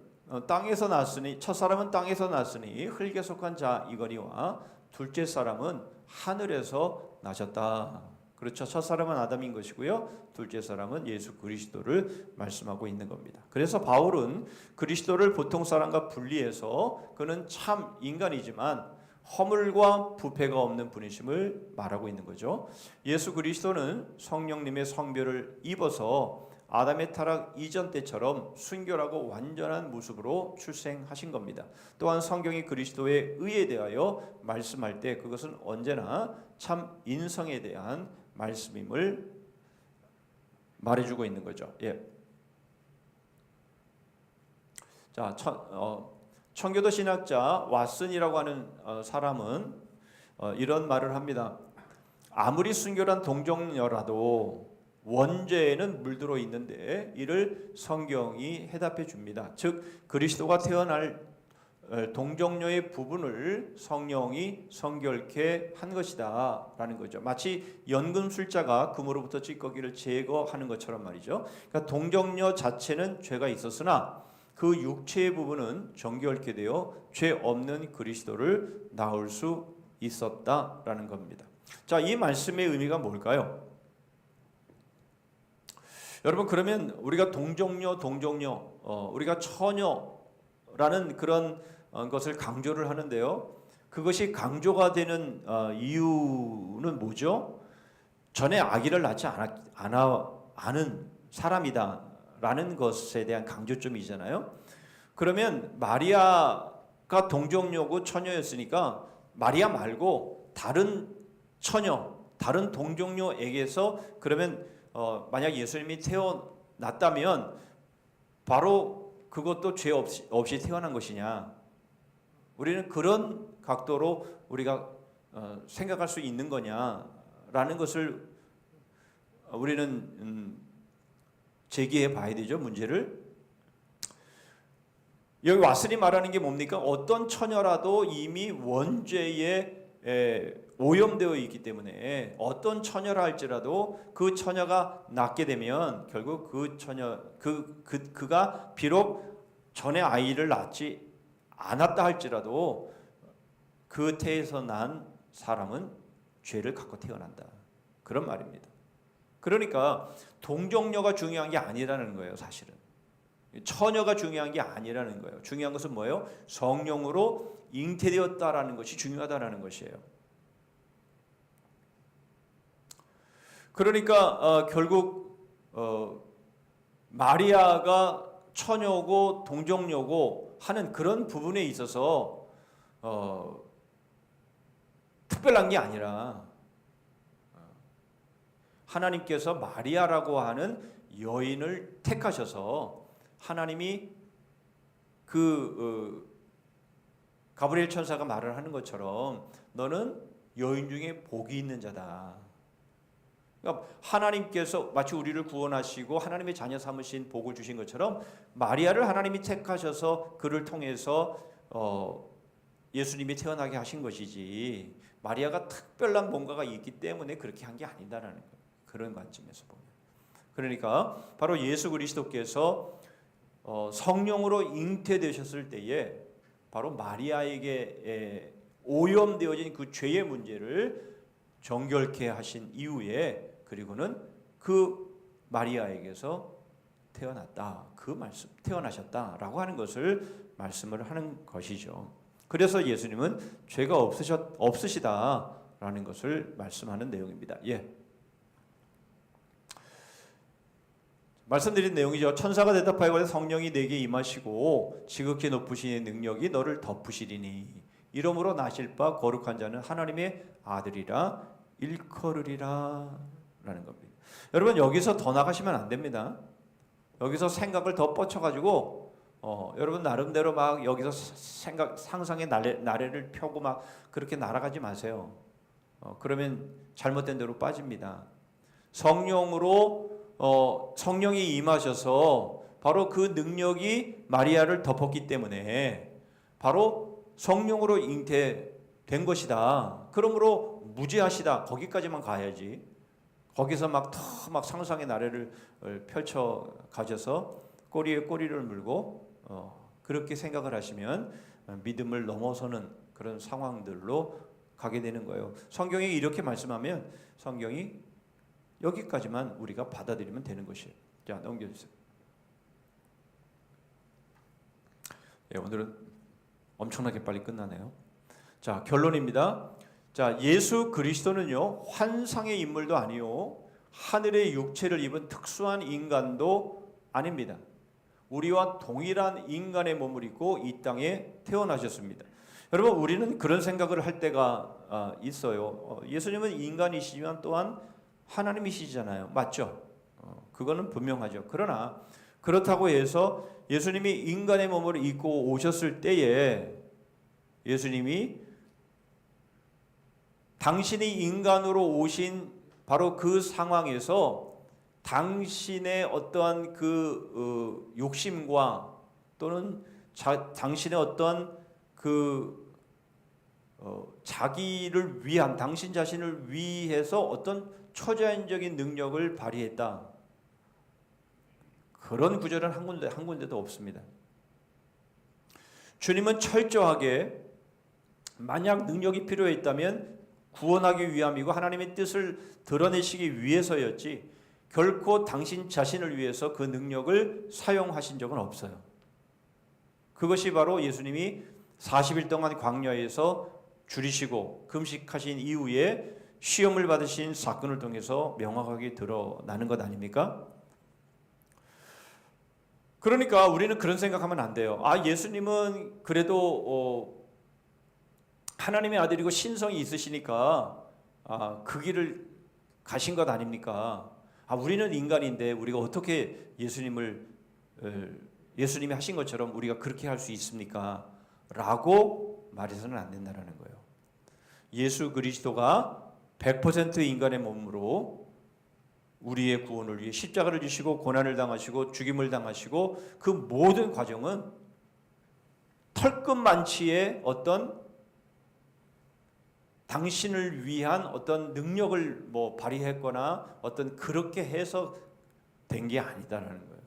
땅에서 났으니 흙에 속한 자이거니와 둘째 사람은 하늘에서 나셨다. 그렇죠. 첫 사람은 아담인 것이고요. 둘째 사람은 예수 그리스도를 말씀하고 있는 겁니다. 그래서 바울은 그리스도를 보통 사람과 분리해서 그는 참 인간이지만 허물과 부패가 없는 분이심을 말하고 있는 거죠. 예수 그리스도는 성령님의 성별을 입어서 아담의 타락 이전 때처럼 순결하고 완전한 모습으로 출생하신 겁니다. 또한 성경이 그리스도의 의에 대하여 말씀할 때 그것은 언제나 참 인성에 대한 말씀임을 말해주고 있는 거죠. 예. 자, 청교도 신학자 왓슨이라고 하는 사람은 이런 말을 합니다. 아무리 순결한 동정녀라도 원죄에는 물들어 있는데 이를 성경이 해답해 줍니다. 즉 그리스도가 태어날 동정녀의 부분을 성령이 성결케 한 것이다 라는 거죠. 마치 연금술자가 금으로부터 찌꺼기를 제거하는 것처럼 말이죠. 그러니까 동정녀 자체는 죄가 있었으나 그 육체의 부분은 정결케 되어 죄 없는 그리스도를 낳을 수 있었다라는 겁니다. 자, 이 말씀의 의미가 뭘까요? 여러분, 그러면 우리가 동정녀, 우리가 처녀라는 그런 것을 강조를 하는데요. 그것이 강조가 되는 이유는 뭐죠? 전에 아기를 낳지 않은 사람이다라는 것에 대한 강조점이잖아요. 그러면 마리아가 동정녀고 처녀였으니까 마리아 말고 다른 처녀, 다른 동정녀에게서 그러면 만약 예수님이 태어났다면 바로 그것도 죄 없이 태어난 것이냐? 우리는 그런 각도로 우리가 생각할 수 있는 거냐라는 것을 우리는 제기해 봐야 되죠, 문제를. 여기 왓슨이 말하는 게 뭡니까? 어떤 처녀라도 이미 원죄에 오염되어 있기 때문에 어떤 처녀라 할지라도 그 처녀가 낳게 되면 결국 그 처녀 그가 비록 전에 아이를 낳지 않았다 할지라도 그 태에서 난 사람은 죄를 갖고 태어난다. 그런 말입니다. 그러니까 동정녀가 중요한 게 아니라는 거예요, 사실은. 처녀가 중요한 게 아니라는 거예요. 중요한 것은 뭐예요? 성령으로 잉태되었다라는 것이 중요하다라는 것이에요. 그러니까 결국 마리아가 처녀고 동정녀고 하는 그런 부분에 있어서 특별한 게 아니라 하나님께서 마리아라고 하는 여인을 택하셔서 하나님이 가브리엘 천사가 말을 하는 것처럼 너는 여인 중에 복이 있는 자다. 그러니까 하나님께서 마치 우리를 구원하시고 하나님의 자녀 삼으신 복을 주신 것처럼 마리아를 하나님이 택하셔서 그를 통해서 예수님이 태어나게 하신 것이지 마리아가 특별한 뭔가가 있기 때문에 그렇게 한 게 아니다라는 거예요. 그런 관점에서 보면. 그러니까 바로 예수 그리스도께서 성령으로 잉태되셨을 때에 바로 마리아에게 오염되어진 그 죄의 문제를 정결케 하신 이후에 그리고는 그 마리아에게서 태어났다. 그 말씀 태어나셨다라고 하는 것을 말씀을 하는 것이죠. 그래서 예수님은 죄가 없으시다라는 것을 말씀하는 내용입니다. 예. 말씀드린 내용이죠. 천사가 대답하여 성령이 내게 임하시고 지극히 높으신 능력이 너를 덮으시리니 이러므로 나실 바 거룩한 자는 하나님의 아들이라 일컬으리라 라는 겁니다. 여러분 여기서 더 나가시면 안 됩니다. 여기서 생각을 더 뻗쳐가지고 여러분 나름대로 막 여기서 상상의 나래를 펴고 막 그렇게 날아가지 마세요. 그러면 잘못된 대로 빠집니다. 성령이 임하셔서 바로 그 능력이 마리아를 덮었기 때문에 바로 성령으로 잉태된 것이다. 그러므로 무죄하시다. 거기까지만 가야지. 거기서 막 상상의 나래를 펼쳐 가져서 꼬리에 꼬리를 물고 그렇게 생각을 하시면 믿음을 넘어서는 그런 상황들로 가게 되는 거예요. 성경이 이렇게 말씀하면 성경이 여기까지만 우리가 받아들이면 되는 것이에요. 자, 넘겨주세요. 예, 오늘은 엄청나게 빨리 끝나네요. 자, 결론입니다. 자, 예수 그리스도는요 환상의 인물도 아니요 하늘의 육체를 입은 특수한 인간도 아닙니다. 우리와 동일한 인간의 몸을 입고 이 땅에 태어나셨습니다. 여러분 우리는 그런 생각을 할 때가 있어요. 예수님은 인간이시지만 또한 하나님이시잖아요. 맞죠? 그거는 분명하죠. 그러나 그렇다고 해서 예수님이 인간의 몸을 입고 오셨을 때에 예수님이 당신이 인간으로 오신 바로 그 상황에서 당신의 어떠한 그 욕심과 또는 당신의 어떠한 자기를 위한 당신 자신을 위해서 어떤 초자연적인 능력을 발휘했다. 그런 구절은 한 군데도 없습니다. 주님은 철저하게 만약 능력이 필요했다면 구원하기 위함이고 하나님의 뜻을 드러내시기 위해서였지 결코 당신 자신을 위해서 그 능력을 사용하신 적은 없어요. 그것이 바로 예수님이 40일 동안 광야에서 줄이시고 금식하신 이후에 시험을 받으신 사건을 통해서 명확하게 드러나는 것 아닙니까? 그러니까 우리는 그런 생각하면 안 돼요. 예수님은 그래도 하나님의 아들이고 신성이 있으시니까 그 길을 가신 것 아닙니까? 우리는 인간인데 우리가 어떻게 예수님이 하신 것처럼 우리가 그렇게 할 수 있습니까? 라고 말해서는 안 된다는 거예요. 예수 그리스도가 100% 인간의 몸으로 우리의 구원을 위해 십자가를 지시고 고난을 당하시고 죽임을 당하시고 그 모든 과정은 털끝만치의 어떤 당신을 위한 어떤 능력을 발휘했거나 어떤 그렇게 해서 된 게 아니다라는 거예요.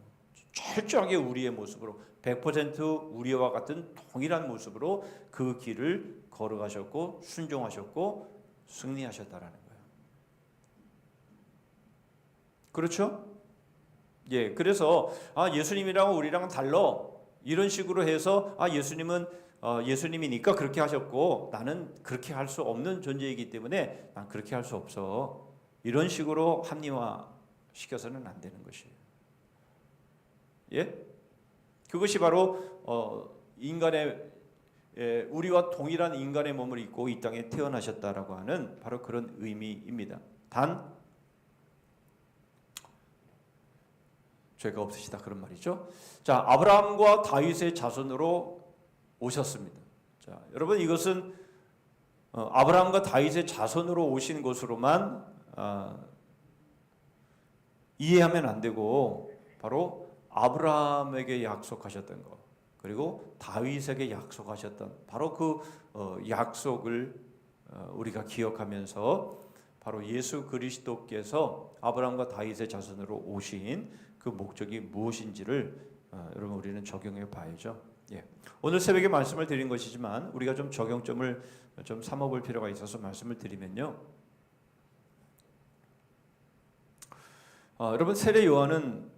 철저하게 우리의 모습으로 100% 우리와 같은 동일한 모습으로 그 길을 걸어가셨고 순종하셨고 승리하셨다라는 거예요. 그렇죠? 예, 그래서 예수님이랑 우리랑은 달라 이런 식으로 해서 예수님은 예수님이니까 그렇게 하셨고 나는 그렇게 할 수 없는 존재이기 때문에 난 그렇게 할 수 없어. 이런 식으로 합리화 시켜서는 안 되는 것이에요. 예? 그것이 바로 우리와 동일한 인간의 몸을 입고 이 땅에 태어나셨다라고 하는 바로 그런 의미입니다. 단 죄가 없으시다 그런 말이죠. 자, 아브라함과 다윗의 자손으로 오셨습니다. 자, 여러분 이것은 아브라함과 다윗의 자손으로 오신 것으로만 이해하면 안 되고 바로 아브라함에게 약속하셨던 것 그리고 다윗에게 약속하셨던 바로 그 약속을 우리가 기억하면서 바로 예수 그리스도께서 아브라함과 다윗의 자손으로 오신 그 목적이 무엇인지를 여러분 우리는 적용해 봐야죠. 예. 오늘 새벽에 말씀을 드린 것이지만 우리가 좀 적용점을 좀 삼아볼 필요가 있어서 말씀을 드리면요. 여러분 세례 요한은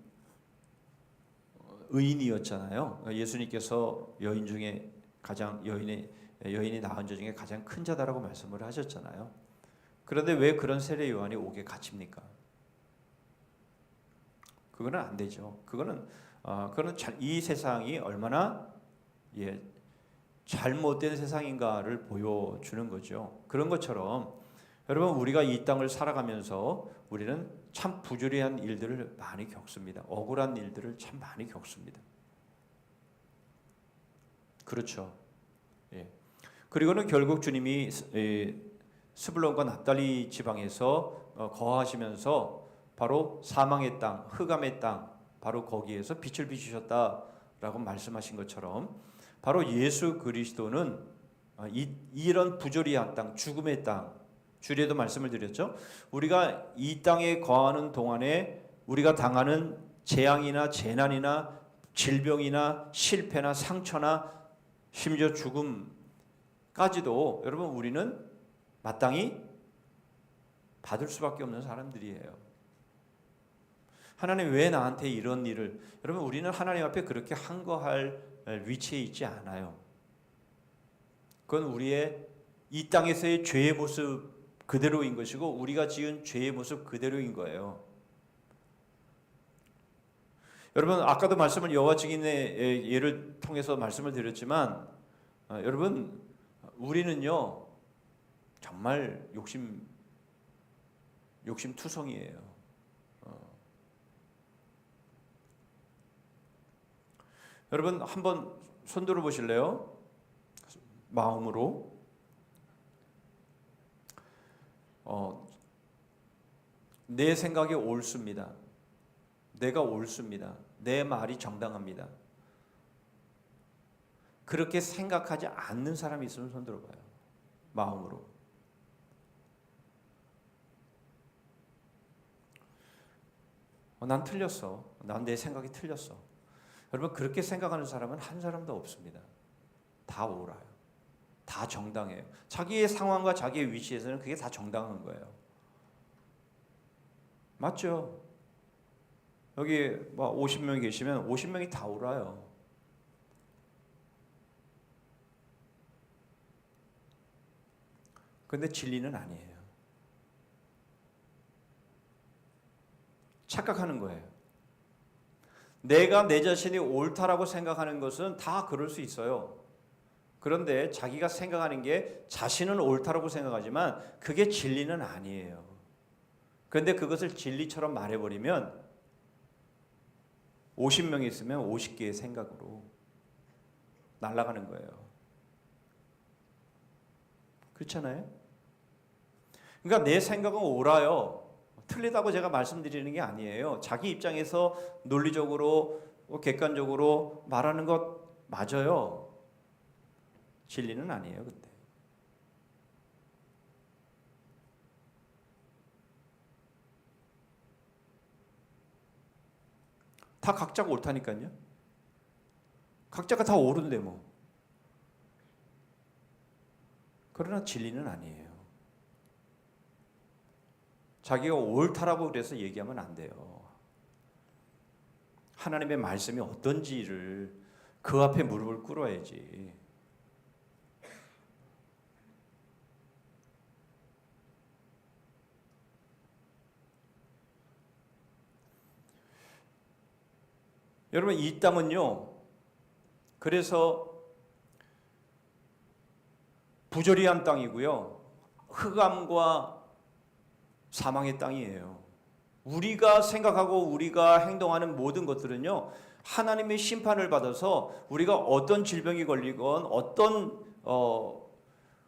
의인이었잖아요. 예수님께서 여인 중에 가장 여인이 낳은 자 중에 가장 큰 자다라고 말씀을 하셨잖아요. 그런데 왜 그런 세례 요한이 오게 갇힙니까? 그거는 안 되죠. 그거는 이 세상이 얼마나 잘못된 세상인가를 보여주는 거죠. 그런 것처럼 여러분 우리가 이 땅을 살아가면서 우리는 참 부조리한 일들을 많이 겪습니다. 억울한 일들을 참 많이 겪습니다. 그렇죠. 예. 그리고는 결국 주님이 스불론과 납달리 지방에서 거하시면서 바로 사망의 땅, 흑암의 땅, 바로 거기에서 빛을 비추셨다라고 말씀하신 것처럼 바로 예수 그리스도는 이런 부조리한 땅, 죽음의 땅, 주례도 말씀을 드렸죠. 우리가 이 땅에 거하는 동안에 우리가 당하는 재앙이나 재난이나 질병이나 실패나 상처나 심지어 죽음까지도 여러분 우리는 마땅히 받을 수밖에 없는 사람들이에요. 하나님 왜 나한테 이런 일을 여러분 우리는 하나님 앞에 그렇게 항거할 위치에 있지 않아요. 그건 우리의 이 땅에서의 죄의 모습 그대로인 것이고 우리가 지은 죄의 모습 그대로인 거예요. 여러분 아까도 말씀을 여호와 증인의 예를 통해서 말씀을 드렸지만 여러분 우리는요 정말 욕심투성이에요. 여러분 한번 손 들어 보실래요? 마음으로 내 생각이 옳습니다. 내가 옳습니다. 내 말이 정당합니다. 그렇게 생각하지 않는 사람이 있으면 손 들어봐요. 마음으로. 난 틀렸어. 난 내 생각이 틀렸어. 여러분 그렇게 생각하는 사람은 한 사람도 없습니다. 다 옳아요. 다 정당해요. 자기의 상황과 자기의 위치에서는 그게 다 정당한 거예요. 맞죠? 여기 50명 계시면 50명이 다 옳아요. 근데 진리는 아니에요. 착각하는 거예요. 내가 내 자신이 옳다라고 생각하는 것은 다 그럴 수 있어요. 그런데 자기가 생각하는 게 자신은 옳다라고 생각하지만 그게 진리는 아니에요. 그런데 그것을 진리처럼 말해버리면 50명이 있으면 50개의 생각으로 날아가는 거예요. 그렇잖아요? 그러니까 내 생각은 옳아요. 틀리다고 제가 말씀드리는 게 아니에요. 자기 입장에서 논리적으로 객관적으로 말하는 것 맞아요. 진리는 아니에요. 근데 다 각자가 옳다니까요. 각자가 다 옳은데 뭐. 그러나 진리는 아니에요. 자기가 옳다라고 그래서 얘기하면 안 돼요. 하나님의 말씀이 어떤지를 그 앞에 무릎을 꿇어야지. 여러분 이 땅은요. 그래서 부조리한 땅이고요. 흑암과 사망의 땅이에요. 우리가 생각하고 우리가 행동하는 모든 것들은요, 하나님의 심판을 받아서 우리가 어떤 질병이 걸리건 어떤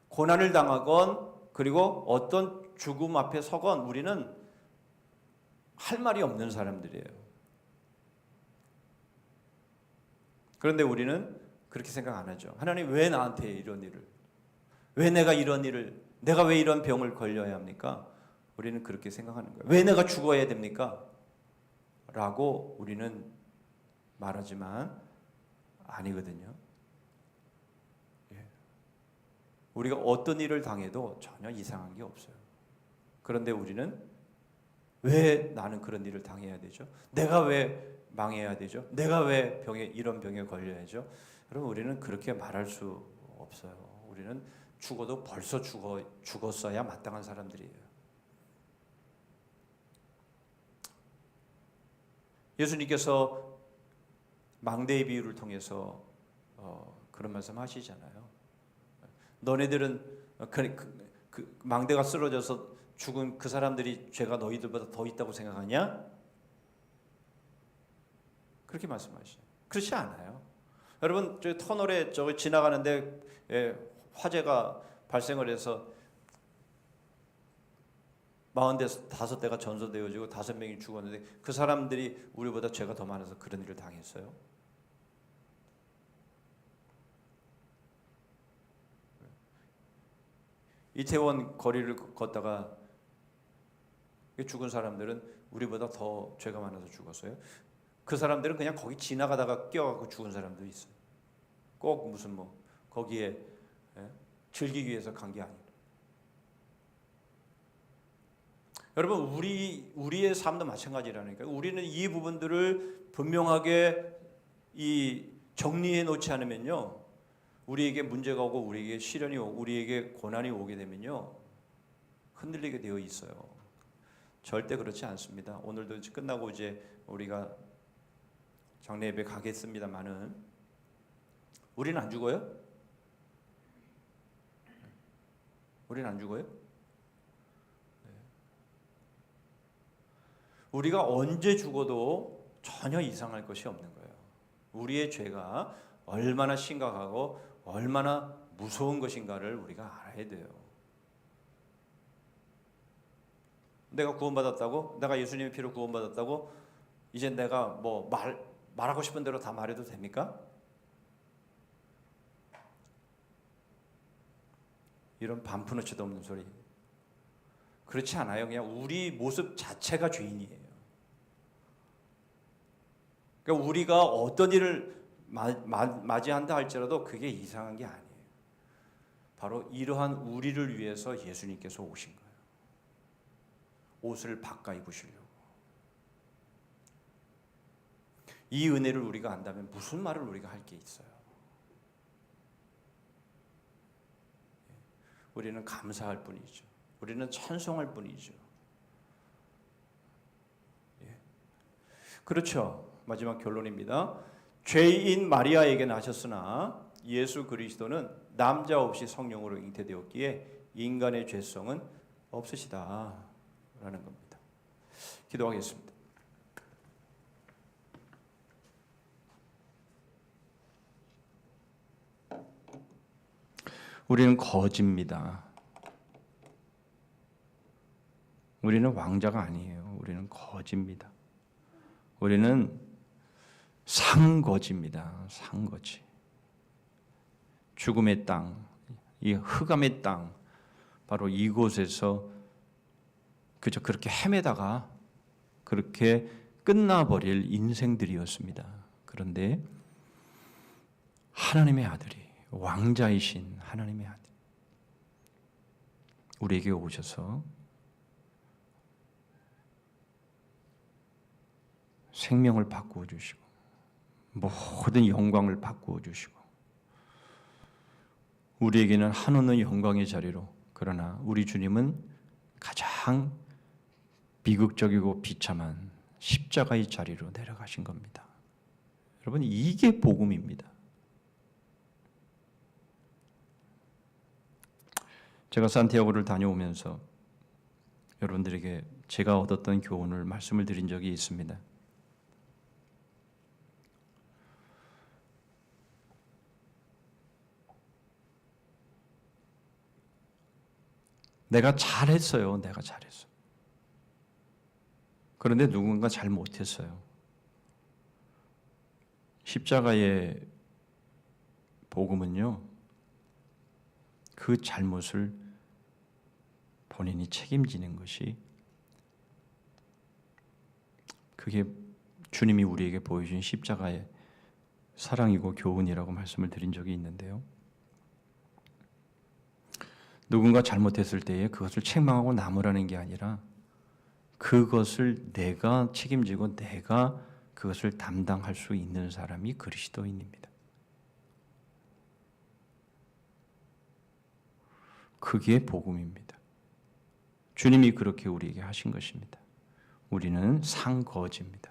고난을 당하건 그리고 어떤 죽음 앞에 서건 우리는 할 말이 없는 사람들이에요. 그런데 우리는 그렇게 생각 안 하죠. 하나님 왜 나한테 이런 일을, 왜 내가 이런 일을, 내가 왜 이런 병을 걸려야 합니까? 우리는 그렇게 생각하는 거예요. 왜 내가 죽어야 됩니까? 라고 우리는 말하지만 아니거든요. 우리가 어떤 일을 당해도 전혀 이상한 게 없어요. 그런데 우리는 왜 나는 그런 일을 당해야 되죠? 내가 왜 망해야 되죠? 내가 왜 이런 병에 걸려야죠? 여러분, 우리는 그렇게 말할 수 없어요. 우리는 죽어도 벌써 죽었어야 마땅한 사람들이에요. 예수님께서 망대의 비유를 통해서 그런 말씀 하시잖아요. 너네들은 그 망대가 쓰러져서 죽은 그 사람들이 죄가 너희들보다 더 있다고 생각하냐? 그렇게 말씀하시죠. 그렇지 않아요. 여러분, 저 터널에 저기 지나가는데 화재가 발생을 해서 45대가 전소되어지고 5명이 죽었는데 그 사람들이 우리보다 죄가 더 많아서 그런 일을 당했어요. 이태원 거리를 걷다가 죽은 사람들은 우리보다 더 죄가 많아서 죽었어요. 그 사람들은 그냥 거기 지나가다가 끼어가고 죽은 사람도 있어요. 꼭 무슨 거기에 즐기기 위해서 간 게 아니에요. 여러분, 우리의 삶도 마찬가지라니까요. 우리는 이 부분들을 분명하게 정리해 놓지 않으면요, 우리에게 문제가 오고 우리에게 시련이 오고 우리에게 고난이 오게 되면요, 흔들리게 되어 있어요. 절대 그렇지 않습니다. 오늘도 끝나고 이제 우리가 장례 예배 가겠습니다만은 우리는 안 죽어요? 우리는 안 죽어요? 우리가 언제 죽어도 전혀 이상할 것이 없는 거예요. 우리의 죄가 얼마나 심각하고 얼마나 무서운 것인가를 우리가 알아야 돼요. 내가 구원받았다고? 내가 예수님의 피로 구원받았다고? 이제 내가 말하고 싶은 대로 다 말해도 됩니까? 이런 반푸너치도 없는 소리. 그렇지 않아요. 그냥 우리 모습 자체가 죄인이에요. 그러니까 우리가 어떤 일을 맞이한다 할지라도 그게 이상한 게 아니에요. 바로 이러한 우리를 위해서 예수님께서 오신 거예요. 옷을 바꿔 입으시려고. 이 은혜를 우리가 안다면 무슨 말을 우리가 할 게 있어요? 우리는 감사할 뿐이죠. 우리는 찬송할 뿐이죠. 그렇죠. 마지막 결론입니다. 죄인 마리아에게 나셨으나 예수 그리스도는 남자 없이 성령으로 잉태되었기에 인간의 죄성은 없으시다라는 겁니다. 기도하겠습니다. 우리는 거지입니다. 우리는 왕자가 아니에요. 우리는 거지입니다. 우리는 상거지입니다. 상거지. 죽음의 땅, 이 흑암의 땅, 바로 이곳에서 그저 그렇게 헤매다가 그렇게 끝나버릴 인생들이었습니다. 그런데 하나님의 아들이, 왕자이신 하나님의 아들, 우리에게 오셔서 생명을 바꾸어 주시고 모든 영광을 바꾸어 주시고 우리에게는 한없는 영광의 자리로, 그러나 우리 주님은 가장 비극적이고 비참한 십자가의 자리로 내려가신 겁니다. 여러분, 이게 복음입니다. 제가 산티아고를 다녀오면서 여러분들에게 제가 얻었던 교훈을 말씀을 드린 적이 있습니다. 내가 잘했어요. 내가 잘했어. 그런데 누군가 잘 못했어요. 십자가의 복음은요, 그 잘못을 본인이 책임지는 것이, 그게 주님이 우리에게 보여준 십자가의 사랑이고 교훈이라고 말씀을 드린 적이 있는데요. 누군가 잘못했을 때에 그것을 책망하고 남으라는 게 아니라 그것을 내가 책임지고 내가 그것을 담당할 수 있는 사람이 그리스도인입니다. 그게 복음입니다. 주님이 그렇게 우리에게 하신 것입니다. 우리는 상거지입니다.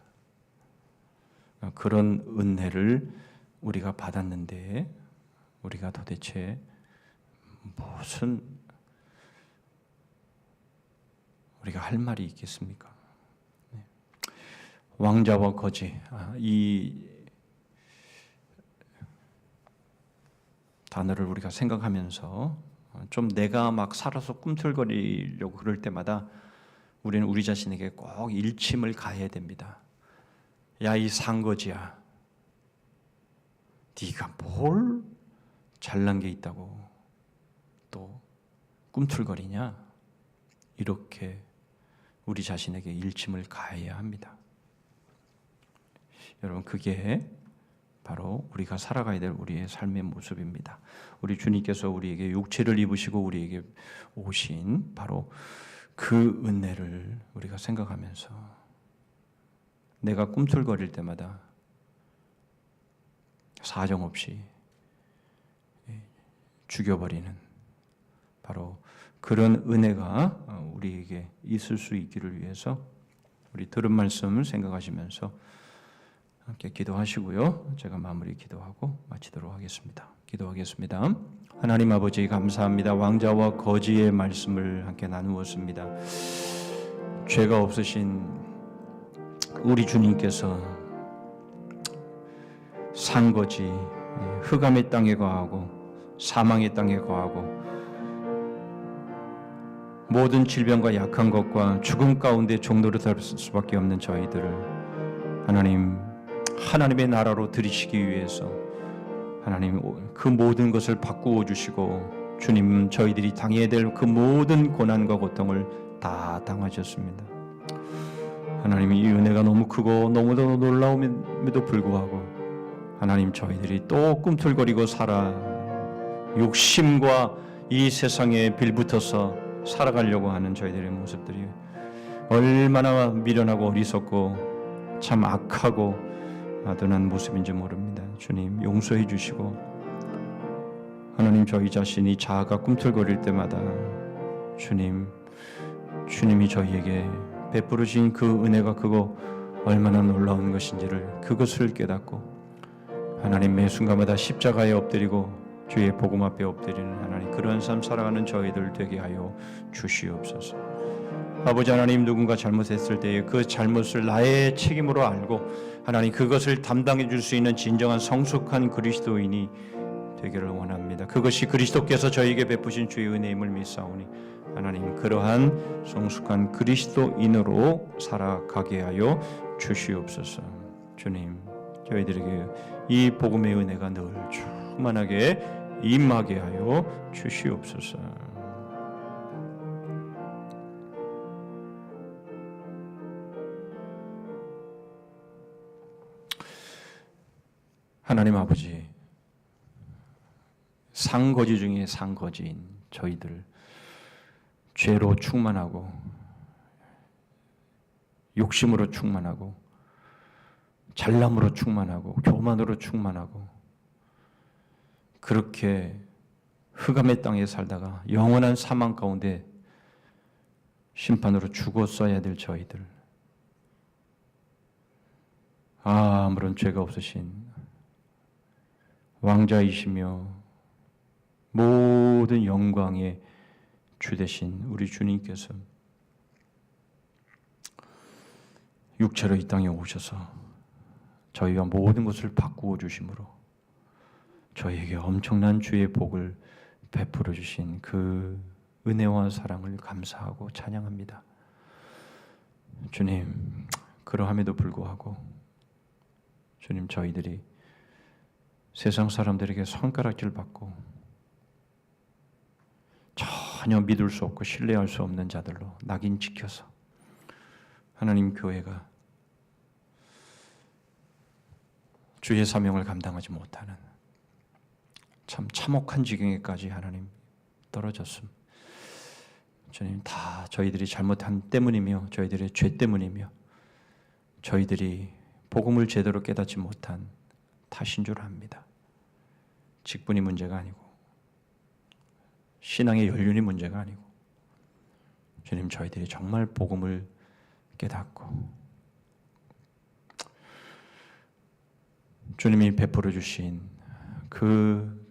그런 은혜를 우리가 받았는데 우리가 도대체 무슨 우리가 할 말이 있겠습니까? 왕자와 거지, 이 단어를 우리가 생각하면서 좀 내가 막 살아서 꿈틀거리려고 그럴 때마다 우리는 우리 자신에게 꼭 일침을 가해야 됩니다. 야, 이 상거지야, 네가 뭘 잘난 게 있다고 또 꿈틀거리냐? 이렇게 우리 자신에게 일침을 가해야 합니다. 여러분, 그게 바로 우리가 살아가야 될 우리의 삶의 모습입니다. 우리 주님께서 우리에게 육체를 입으시고 우리에게 오신 바로 그 은혜를 우리가 생각하면서 내가 꿈틀거릴 때마다 사정없이 죽여버리는 바로 그런 은혜가 우리에게 있을 수 있기를 위해서 우리 들은 말씀을 생각하시면서 함께 기도하시고요. 제가 마무리 기도하고 마치도록 하겠습니다. 기도하겠습니다. 하나님 아버지, 감사합니다. 왕자와 거지의 말씀을 함께 나누었습니다. 죄가 없으신 우리 주님께서 상거지, 흑암의 땅에 거하고 사망의 땅에 거하고 모든 질병과 약한 것과 죽음 가운데 종노릇 할 수밖에 없는 저희들을 하나님의 나라로 들이시기 위해서 하나님 그 모든 것을 바꾸어 주시고 주님 저희들이 당해야 될 그 모든 고난과 고통을 다 당하셨습니다. 하나님, 이 은혜가 너무 크고 너무도 놀라움에도 불구하고 하나님, 저희들이 또 꿈틀거리고 살아 욕심과 이 세상에 빌붙어서 살아가려고 하는 저희들의 모습들이 얼마나 미련하고 어리석고 참 악하고 아둔한 모습인지 모릅니다. 주님, 용서해 주시고 하나님, 저희 자신이 자아가 꿈틀거릴 때마다 주님이 저희에게 베풀으신 그 은혜가 그거 얼마나 놀라운 것인지를 그것을 깨닫고 하나님, 매 순간마다 십자가에 엎드리고 주의 복음 앞에 엎드리는 하나님, 그런 삶 살아가는 저희들 되게 하여 주시옵소서. 아버지 하나님, 누군가 잘못했을 때에 그 잘못을 나의 책임으로 알고 하나님, 그것을 담당해 줄 수 있는 진정한 성숙한 그리스도인이 되기를 원합니다. 그것이 그리스도께서 저희에게 베푸신 주의 은혜임을 믿사오니 하나님, 그러한 성숙한 그리스도인으로 살아가게 하여 주시옵소서. 주님, 저희들에게 이 복음의 은혜가 늘 충만하게 임하게 하여 주시옵소서. 하나님 아버지, 상거지 중에 상거지인 저희들, 죄로 충만하고 욕심으로 충만하고 잘남으로 충만하고 교만으로 충만하고 그렇게 흑암의 땅에 살다가 영원한 사망 가운데 심판으로 죽었어야 될 저희들, 아무런 죄가 없으신 왕자이시며 모든 영광의 주 되신 우리 주님께서 육체로 이 땅에 오셔서 저희와 모든 것을 바꾸어 주심으로 저희에게 엄청난 주의 복을 베풀어 주신 그 은혜와 사랑을 감사하고 찬양합니다. 주님, 그러함에도 불구하고 주님, 저희들이 세상 사람들에게 손가락질 받고 전혀 믿을 수 없고 신뢰할 수 없는 자들로 낙인 찍혀서 하나님 교회가 주의 사명을 감당하지 못하는 참 참혹한 지경에까지 하나님 떨어졌음. 주님, 다 저희들이 잘못한 때문이며 저희들의 죄 때문이며 저희들이 복음을 제대로 깨닫지 못한 탓인 줄 압니다. 직분이 문제가 아니고 신앙의 연륜이 문제가 아니고 주님, 저희들이 정말 복음을 깨닫고 주님이 베풀어 주신 그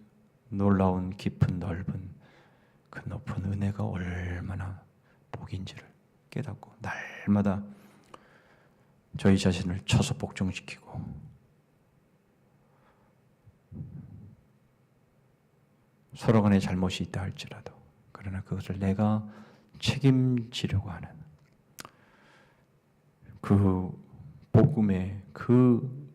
놀라운 깊은 넓은 그 높은 은혜가 얼마나 복인지를 깨닫고 날마다 저희 자신을 쳐서 복종시키고 서로 간에 잘못이 있다 할지라도 그러나 그것을 내가 책임지려고 하는 그 복음의 그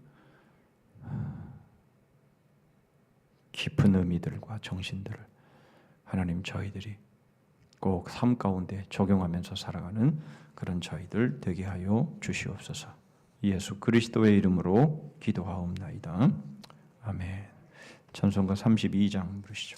깊은 의미들과 정신들을 하나님 저희들이 꼭 삶 가운데 적용하면서 살아가는 그런 저희들 되게 하여 주시옵소서. 예수 그리스도의 이름으로 기도하옵나이다. 아멘. 찬송가 32장 부르시죠.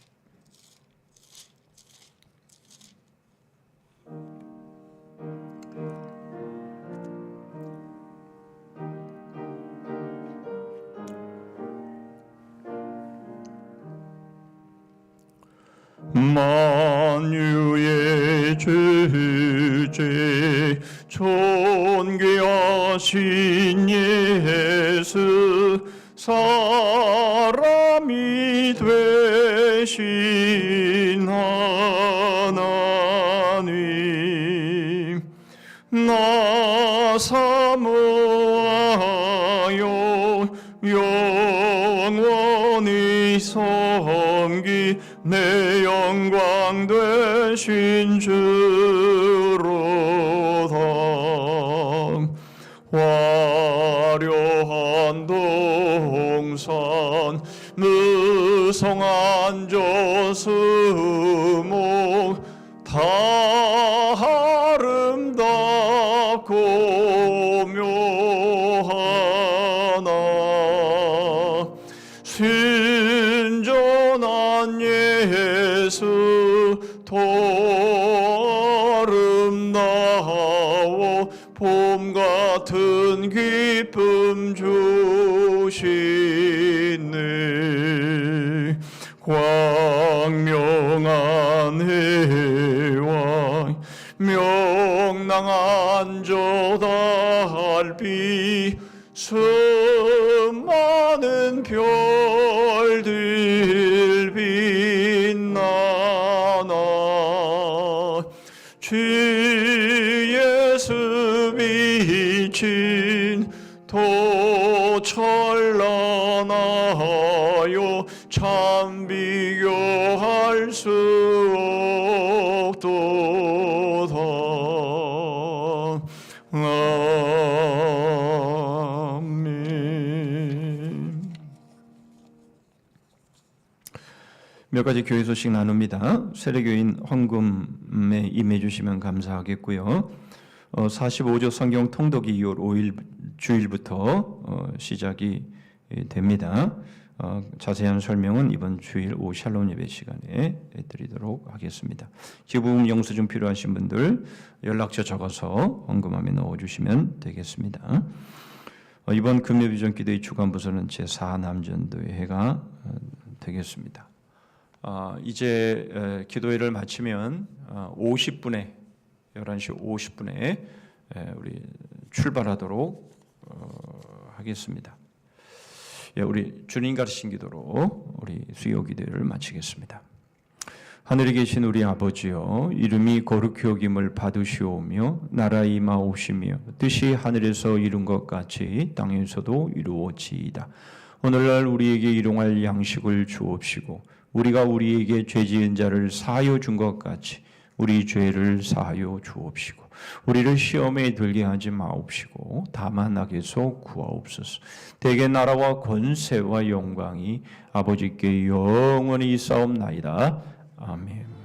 만유의 주제 존귀하신 예수 사람이 되신 하나님 나 사모하여 영원히 섬기 내 영광 되신 주로다. 화려한 동산 무성한 저수목 다 아름답고 묘하나 순전한 예수 더 아름다워 봄 같은 기쁨 주시네. 광명한 해왕 명랑한 저 달빛 수많은 별들 빛나나 주 예수 비친 도 찬란하여 참 비교할 수 없도다. 아멘. 몇 가지 교회 소식 나눕니다. 세례교인 헌금에 임해 주시면 감사하겠고요. 45조 성경 통독이 2월 5일 주일부터 시작이 됩니다. 자세한 설명은 이번 주일 오후 샬롬 예배 시간에 드리도록 하겠습니다. 기부금 영수증 필요하신 분들 연락처 적어서 헌금함에 넣어주시면 되겠습니다. 이번 금요비전 기도의 주간 부서는 제4남전도회 해가 되겠습니다. 이제 기도회를 마치면 50분에 11시 50분에 우리 출발하도록 하겠습니다. 우리 주님 가르친 기도로 우리 수요 기도를 마치겠습니다. 하늘에 계신 우리 아버지여, 이름이 거룩히 여김을 받으시오며 나라 임하오시며 뜻이 하늘에서 이룬 것 같이 땅에서도 이루어지이다. 오늘날 우리에게 일용할 양식을 주옵시고 우리가 우리에게 죄 지은 자를 사하여 준 것 같이 우리 죄를 사하여 주옵시고 우리를 시험에 들게 하지 마옵시고 다만 악에서 구하옵소서. 대개 나라와 권세와 영광이 아버지께 영원히 있사옵나이다. 아멘.